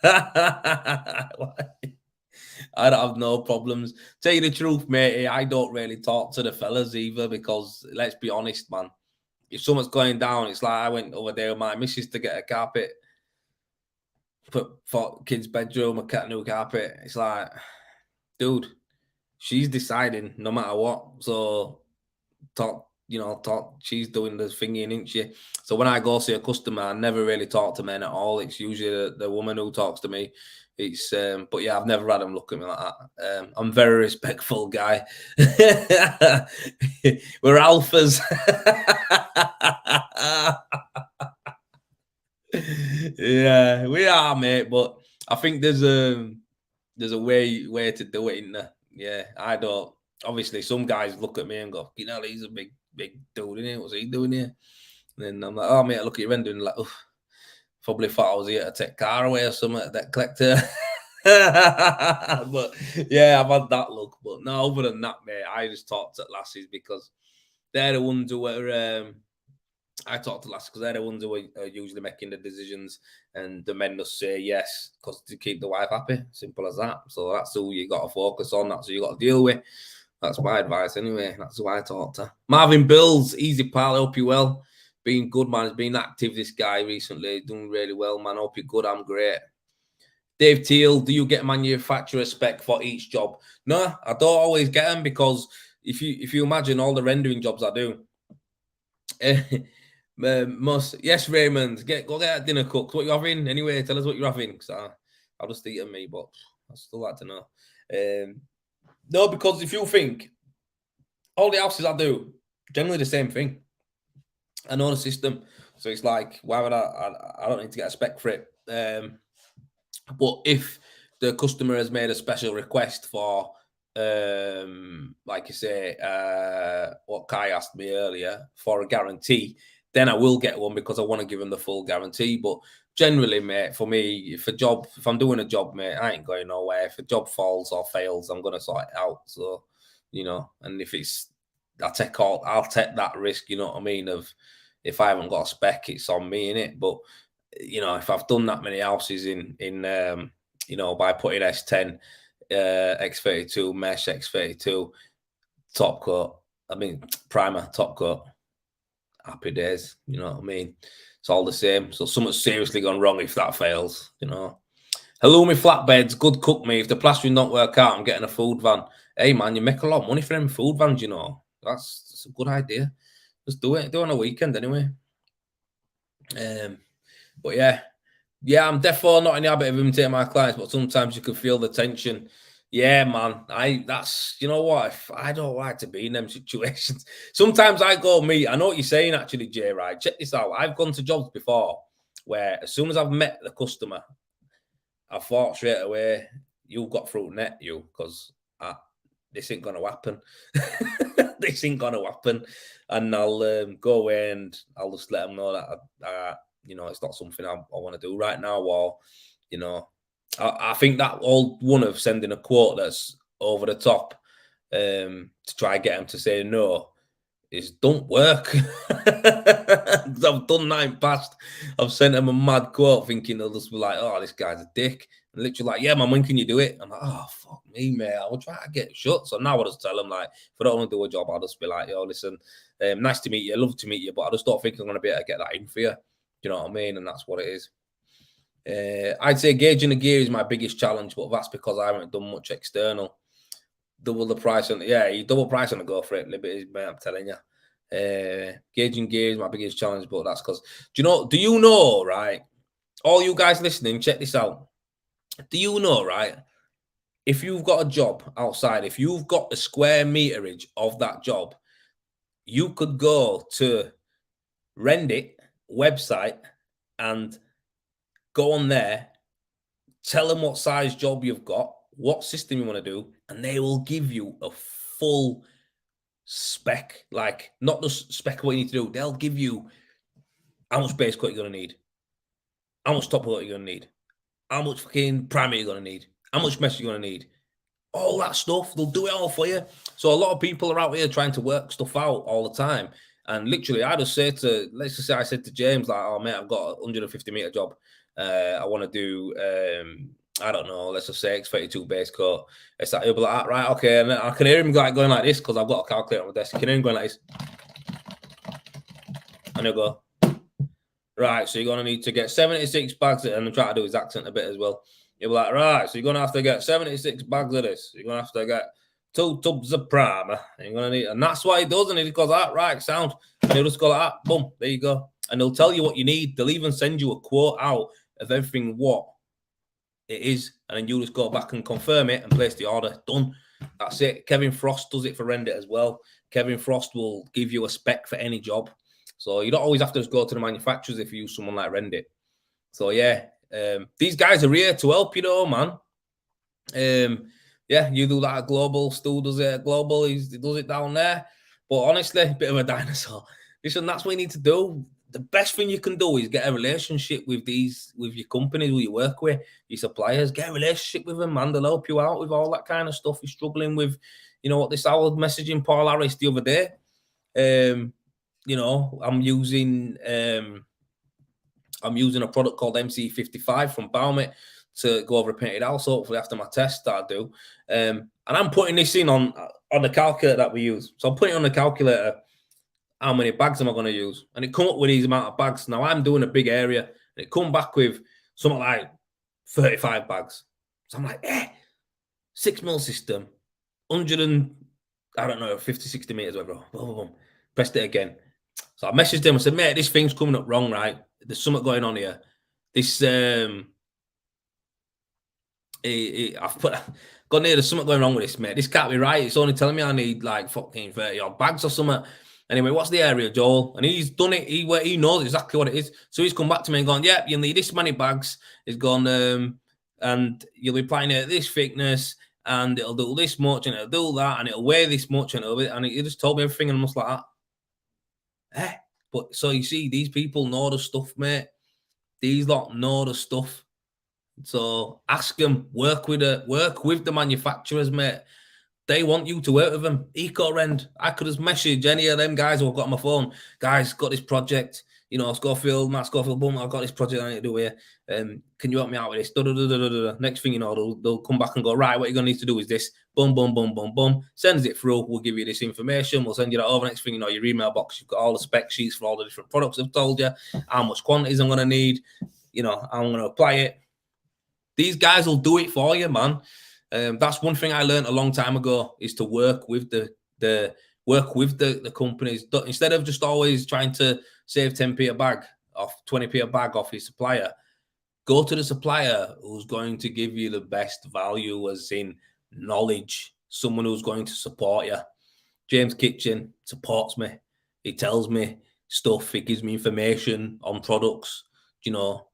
I don't have no problems. Tell you the truth, mate, I don't really talk to the fellas either because, let's be honest, man, if someone's going down, it's like I went over there with my missus to get a carpet, put for kids' bedroom, a new carpet. It's like, dude, she's deciding no matter what. So she's doing the thingy, isn't she? So when I go see a customer, I never really talk to men at all. It's usually the woman who talks to me. It's but yeah, I've never had them look at me like that. I'm a very respectful guy. We're alphas. Yeah, we are, mate. But I think there's a way to do it in there. Yeah, I don't. Obviously, some guys look at me and go, "You know, he's a big dude, isn't he? What's he doing here?" And then I'm like, "Oh, mate, I look at your rendering like, oh, probably thought I was here to take car away or something, that collector." But yeah, I've had that look. But no, other than that, mate, I just talk to lassies because they're the ones who are. I talk to lassies because they're the ones who are usually making the decisions, and the men just say yes because to keep the wife happy. Simple as that. So that's who you got to focus on. That's who you got to deal with. That's my advice anyway. That's who I talk to. Marvin Bills, easy pal. I hope you well. Been good, man. He's been active, this guy, recently. Doing really well, man. Hope you're good. I'm great. Dave Teal, do you get manufacturer spec for each job? No, I don't always get them because if you imagine all the rendering jobs I do, Yes, Raymond. Go get that dinner cooked. What you having? Anyway, tell us what you're having. Cause I'll just eat me, but I still like to know. No, because if you think all the houses I do, generally the same thing. I know the system, so it's like, why would I don't need to get a spec for it. But if the customer has made a special request for, like you say, what Kai asked me earlier, for a guarantee, then I will get one because I want to give them the full guarantee. But generally, mate, for me, if I'm doing a job, mate, I ain't going nowhere. If a job falls or fails, I'm gonna sort it out. So, and if it's, I'll take that risk. You know what I mean? Of if I haven't got a spec, it's on me in it. But if I've done that many houses in by putting S10, X32, mesh X32, top coat, I mean primer, top coat, happy days. You know what I mean? It's all the same. So something's seriously gone wrong if that fails. Halloumi flatbeds, good cook me. If the plastering don't work out, I'm getting a food van. Hey man, you make a lot of money for them food vans. That's a good idea. Just do it. Do it on a weekend anyway. But yeah, I'm definitely not in the habit of imitating my clients, but sometimes you can feel the tension. Yeah, man. That's you know what? I don't like to be in them situations. Sometimes I go meet. I know what you're saying, actually, Jay. Right? Check this out. I've gone to jobs before where as soon as I've met the customer, I thought straight away, you've got fruit net, because this ain't gonna happen. This ain't gonna happen. And I'll go away and I'll just let them know that it's not something I want to do right now. Or, I think that old one of sending a quote that's over the top to try and get them to say no is don't work. I've done that in past. I've sent them a mad quote thinking they'll just be like, oh, this guy's a dick. And literally like, yeah, man, when can you do it? I'm like, oh, fuck me, mate. I will try to get shut. So now I just tell them, like, if I don't want to do a job, I'll just be like, yo, listen, nice to meet you. Love to meet you. But I just don't think I'm going to be able to get that in for you. You know what I mean? And that's what it is. I'd say gauging the gear is my biggest challenge, but that's because I haven't done much external. Double the price on you double price on the go for it, Liberty, mate, I'm telling you. Gauging gear is my biggest challenge, but that's because do you know, right? All you guys listening, check this out. Do you know, right? If you've got a job outside, if you've got the square meterage of that job, you could go to Reddit website and go on there, tell them what size job you've got, what system you want to do, and they will give you a full spec, like not just spec what you need to do. They'll give you how much base coat you're going to need, how much top coat you're going to need, how much fucking primer you're going to need, how much mesh you're going to need. All that stuff, they'll do it all for you. So a lot of people are out here trying to work stuff out all the time. And literally, I just say let's just say I said to James, like, oh, mate, I've got a 150 meter job. I want to do, I don't know, let's just say X32 base coat. It's like, he'll be like, right, okay. And I can hear him going like this because I've got a calculator on my desk. You can hear him going like this. And he'll go, right, so you're going to need to get 76 bags. And I'm trying to do his accent a bit as well. You'll be like, right, so you're going to have to get 76 bags of this. You're going to have to get 2 tubs of primer. You're going to need, and that's what he does. And he goes, that right, sound. And he'll just go like that, boom, there you go. And they'll tell you what you need. They'll even send you a quote out of everything what it is. And then you just go back and confirm it and place the order. Done. That's it. Kevin Frost does it for Reddit as well. Kevin Frost will give you a spec for any job. So you don't always have to just go to the manufacturers if you use someone like Reddit. So yeah, these guys are here to help, man. Yeah, you do that at Global. Stu does it at Global. He does it down there. But honestly, a bit of a dinosaur. Listen, that's what you need to do. The best thing you can do is get a relationship with your companies who you work with, your suppliers. Get a relationship with them, man. They'll help you out with all that kind of stuff you're struggling with. You know what? I was messaging Paul Harris the other day. I'm using a product called MC55 from Baumit to go over a painted house, hopefully after my test that I do. And I'm putting this in on the calculator that we use. So I'm putting on the calculator how many bags am I going to use? And it come up with these amount of bags. Now I'm doing a big area, and it come back with something like 35 bags. So I'm like, 6 mil system, 100 and, I don't know, 50, 60 meters, whatever. Boom, boom, boom. Pressed it again. So I messaged him. I said, mate, this thing's coming up wrong, right? There's something going on here. This I've put gone near. There's something going wrong with this, mate. This can't be right. It's only telling me I need like fucking 30 odd bags or something. Anyway, what's the area, Joel? And he's done it. He knows exactly what it is. So he's come back to me and gone, yep, you'll need this many bags. He's gone, and you'll be applying it at this thickness, and it'll do this much, and it'll do that, and it'll weigh this much, and it'll be, and he just told me everything, and I'm just like that. But so you see, these people know the stuff, mate. These lot know the stuff. So ask them, work with the manufacturers, mate. They want you to work with them. EcoRend. I could just message any of them guys who I've got on my phone. Guys, got this project. You know, Matt Schofield, boom, I've got this project I need to do here. Can you help me out with this? Next thing you know, they'll come back and go, right, what you're going to need to do is this. Boom, boom, boom, boom, boom. Sends it through. We'll give you this information. We'll send you that over. Next thing you know, your email box, you've got all the spec sheets for all the different products I've told you, how much quantities I'm going to need. You know, I'm going to apply it. These guys will do it for you, man. That's one thing I learned a long time ago, is to work with the companies instead of just always trying to save 10p a bag off 20p a bag off your supplier. Go to the supplier who's going to give you the best value, as in knowledge, someone who's going to support you. James Kitchen supports me. He tells me stuff. He gives me information on products. You know,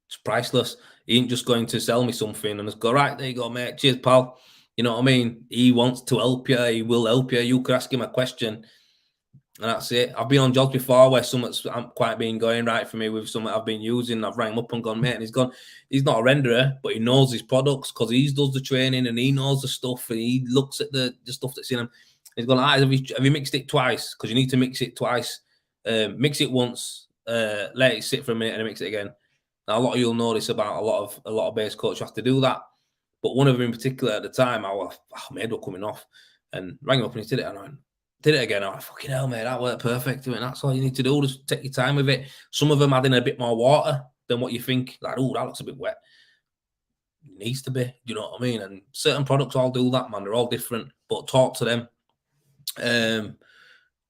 it's priceless. He ain't just going to sell me something and just go, right, there you go, mate. Cheers, pal. You know what I mean? He wants to help you. He will help you. You could ask him a question, and that's it. I've been on jobs before where something's quite been going right for me with something I've been using. I've rang him up and gone, mate, and he's gone. He's not a renderer, but he knows his products because he does the training and he knows the stuff and he looks at the stuff that's in them. He's gone, have you mixed it twice? Because you need to mix it twice. Mix it once, let it sit for a minute, and then mix it again. Now, a lot of you'll notice about a lot of base coats have to do that, but one of them in particular at the time, my head was coming off, and rang him up and he did it, and I did it again. I'm like, fucking hell, mate, that worked perfect. And that's all you need to do. Just take your time with it. Some of them add in a bit more water than what you think. Like, oh, that looks a bit wet. It needs to be. You know what I mean? And certain products all do that, man. They're all different, but talk to them.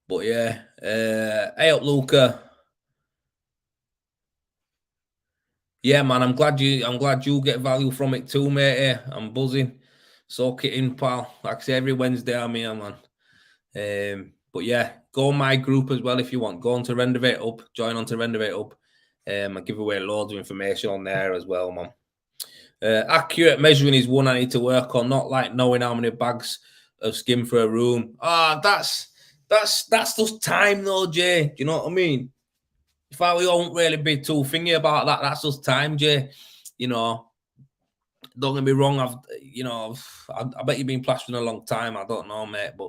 But yeah, hey up, Luca. Yeah, man, I'm glad you get value from it too, mate. I'm buzzing. Soak it in, pal. Like I say, every Wednesday I'm here, man. But yeah, go on my group as well if you want. Go on to Renovate Up, join on to Renovate Up. I give away loads of information on there as well, man. Accurate measuring is one I need to work on, not like knowing how many bags of skim for a room. That's just time though, Jay. Do you know what I mean? In fact, we won't really be too thingy about that. That's just time, Jay. You know, don't get me wrong. I bet you've been plastering a long time. I don't know, mate. But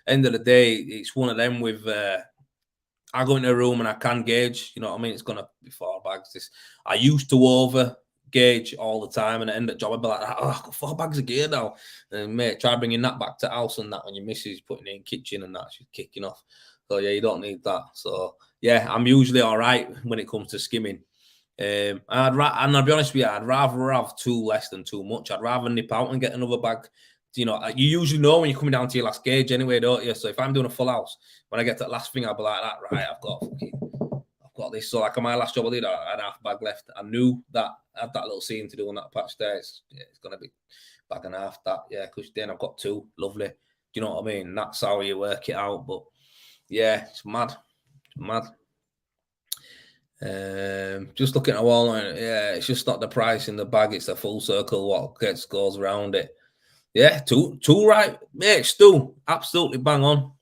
end of the day, it's one of them with, I go into a room and I can gauge, you know what I mean? It's going to be 4 bags. I used to over gauge all the time, and at the end of the job, I'd be like, oh, I've got 4 bags of gear now. And mate, try bringing that back to house and that when your missus putting it in kitchen and that, she's kicking off. So yeah, you don't need that. So yeah, I'm usually all right when it comes to skimming. And I'll be honest with you, I'd rather have 2 less than too much. I'd rather nip out and get another bag. You know, you usually know when you're coming down to your last gauge anyway, don't you? So if I'm doing a full house, when I get to that last thing, I'll be like that, right, I've got this. So like on my last job I did, I had half a bag left. I knew that I had that little seam to do on that patch there. It's going to be bag and a half that. Yeah, because then I've got 2. Lovely. Do you know what I mean? That's how you work it out. But yeah, it's mad. It's mad. Just looking at a wall, yeah, it's just not the price in the bag, it's the full circle what goes around it. Yeah, two right, mate. Stu, absolutely bang on.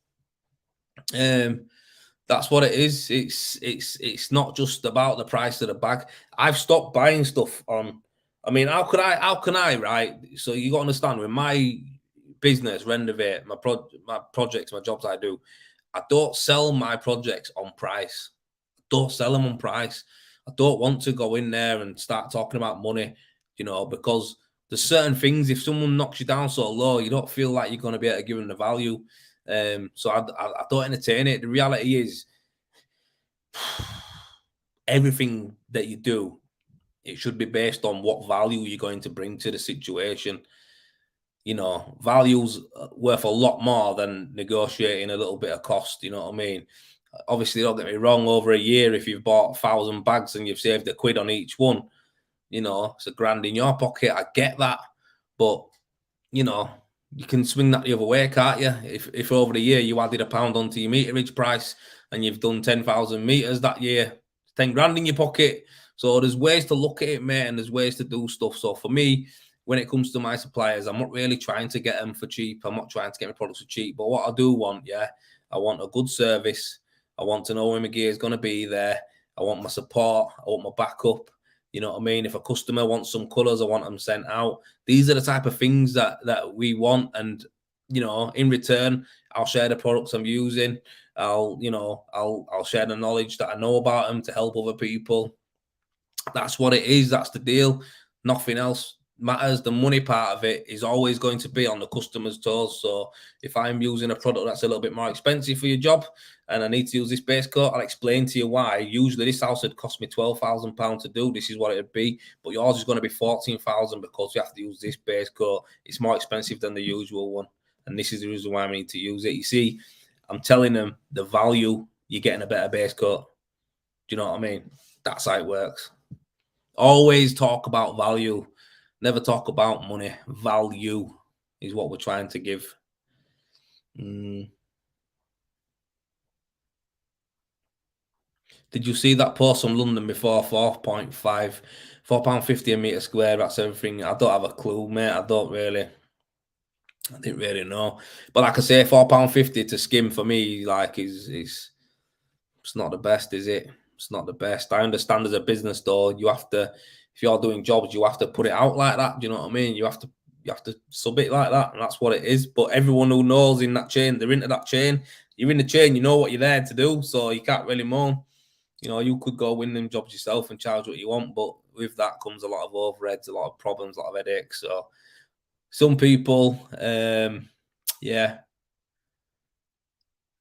That's what it is. It's not just about the price of the bag. I've stopped buying stuff on. I mean, how can I, right? So you got to understand, with my business, Renovate, my projects, my jobs I do, I don't sell my projects on price. Don't sell them on price. I don't want to go in there and start talking about money, you know, because there's certain things, if someone knocks you down so low, you don't feel like you're going to be able to give them the value. So I don't entertain it. The reality is, everything that you do, it should be based on what value you're going to bring to the situation. You know, value's worth a lot more than negotiating a little bit of cost. You know what I mean? Obviously, don't get me wrong, over a year, if you've bought 1,000 bags and you've saved £1 on each one, you know, it's £1,000 in your pocket. I get that. But, you know, you can swing that the other way, can't you? If over the year you added £1 onto your meterage price and you've done 10,000 meters that year, 10 grand in your pocket. So there's ways to look at it, mate, and there's ways to do stuff. So for me, when it comes to my suppliers, I'm not really trying to get them for cheap. I'm not trying to get my products for cheap. But what I do want, yeah, I want a good service. I want to know when my gear is going to be there. I want my support. I want my backup. You know what I mean? If a customer wants some colours, I want them sent out. These are the type of things that we want. And, you know, in return, I'll share the products I'm using. I'll share the knowledge that I know about them to help other people. That's what it is. That's the deal. Nothing else matters. The money part of it is always going to be on the customer's toes. So if I'm using a product that's a little bit more expensive for your job and I need to use this base coat, I'll explain to you why. Usually this house would cost me £12,000 to do. This is what it'd be. But yours is going to be £14,000 because you have to use this base coat. It's more expensive than the usual one. And this is the reason why I need to use it. You see, I'm telling them the value, you're getting a better base coat. Do you know what I mean? That's how it works. Always talk about value. Never talk about money. Value is what we're trying to give. Did you see that post from London before? £4.50 a metre square. That's everything. I don't have a clue, mate. I didn't really know. But like I say, £4.50 to skim for me, like, is it's not the best, is it? It's not the best. I understand as a business though, you have to, if you're doing jobs, you have to put it out like that. Do you know what I mean? You have to sub it like that, and that's what it is. But everyone who knows in that chain, they're into that chain. You're in the chain, you know what you're there to do, so you can't really moan. You know, you could go win them jobs yourself and charge what you want, but with that comes a lot of overheads, a lot of problems, a lot of headaches. So some people, yeah,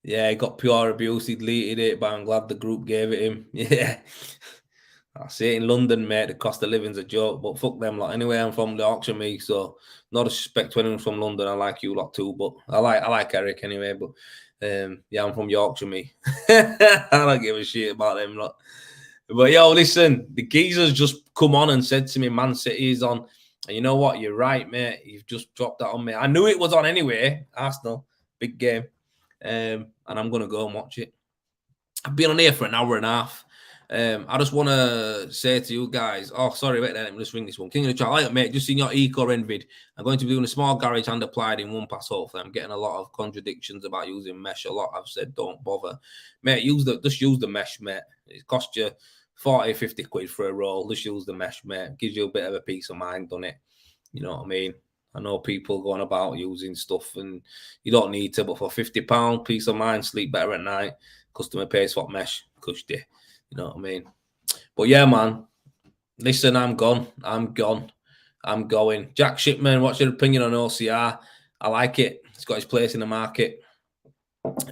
he got pure abuse. He deleted it, but I'm glad the group gave it him. Yeah. I see it in London, mate. The cost of living's a joke, but fuck them lot. Anyway, I'm from the Yorkshire, me, so no disrespect to anyone from London. I like you lot too, but I like Eric anyway. But yeah, I'm from Yorkshire, me. I don't give a shit about them lot. But yo, listen, the geezers just come on and said to me, Man City is on. And you know what? You're right, mate. You've just dropped that on me. I knew it was on anyway. Arsenal, big game. And I'm going to go and watch it. I've been on here for an hour and a half. I just want to say to you guys, sorry, wait there, let me just ring this one. King of the Chat, like, mate, just seen your Eco Envid. I'm going to be doing a small garage hand applied in one pass, hopefully. I'm getting a lot of contradictions about using mesh. A lot I've said, don't bother. Mate, just use the mesh, mate. It costs you 40, 50 quid for a roll. Just use the mesh, mate. It gives you a bit of a peace of mind, doesn't it? You know what I mean? I know people going about using stuff and you don't need to, but for £50, peace of mind, sleep better at night. Customer pays for mesh, cushed you. You know what I mean? But yeah, man. Listen, I'm gone. I'm going. Jack Shipman, what's your opinion on OCR? I like it. It's got its place in the market.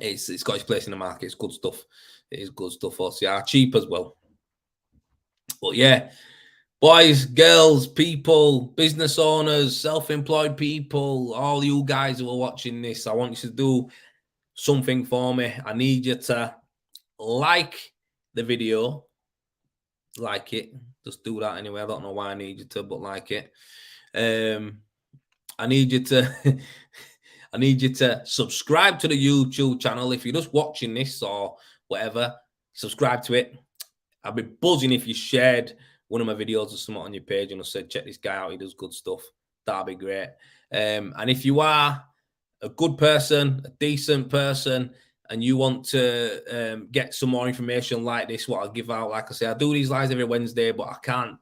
It's got its place in the market. It's good stuff. It is good stuff, OCR. Cheap as well. But yeah, boys, girls, people, business owners, self-employed people, all you guys who are watching this, I want you to do something for me. I need you to like the video. Like it. Just do that anyway. I don't know why I need you to, but like it. I need you to subscribe to the YouTube channel. If you're just watching this or whatever, subscribe to it. I'd be buzzing if you shared one of my videos or something on your page and I said, check this guy out, he does good stuff. That'd be great. And if you are a good person, a decent person, and you want to get some more information like this, what I give out, like I say, I do these lives every Wednesday, but I can't,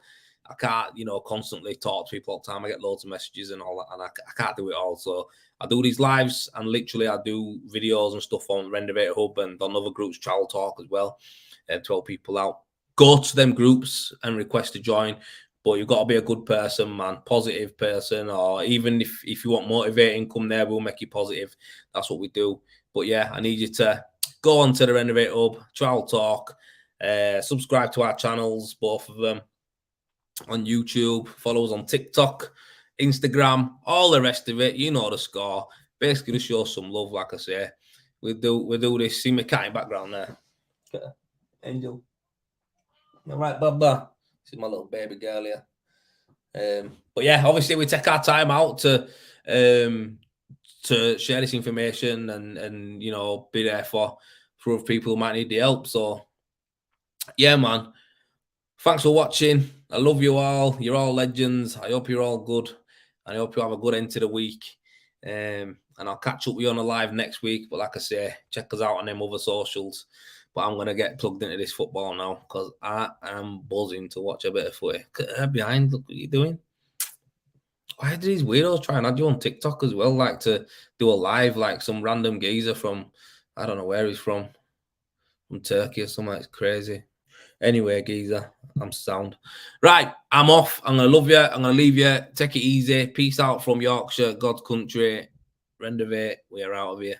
constantly talk to people all the time. I get loads of messages and all that, and I can't do it all. So I do these lives, and literally I do videos and stuff on Renovator Hub and on other groups, Travel Talk as well, to help people out. Go to them groups and request to join. But you've got to be a good person, man, positive person, or even if you want motivating, come there, we'll make you positive. That's what we do. But yeah, I need you to go on to the Renovate Hub, Travel Talk, subscribe to our channels, both of them, on YouTube, follow us on TikTok, Instagram, all the rest of it. You know the score. Basically, to show some love, like I say. We'll do this. See my cat in background there. Angel. All right, Baba. This is my little baby girl here. But yeah, obviously we take our time out to share this information and you know be there for other people who might need the help. So yeah, man. Thanks for watching. I love you all. You're all legends. I hope you're all good. And I hope you have a good end to the week. And I'll catch up with you on a live next week. But like I say, check us out on them other socials. But I'm going to get plugged into this football now because I am buzzing to watch a bit of footy. Behind, look what you're doing. Why do these weirdos try and add you on TikTok as well? Like to do a live, like some random geezer from, I don't know where he's from Turkey or something. It's crazy. Anyway, geezer, I'm sound. Right, I'm off. I'm going to love you. I'm going to leave you. Take it easy. Peace out from Yorkshire, God's country. Rendezvous. We're out of here.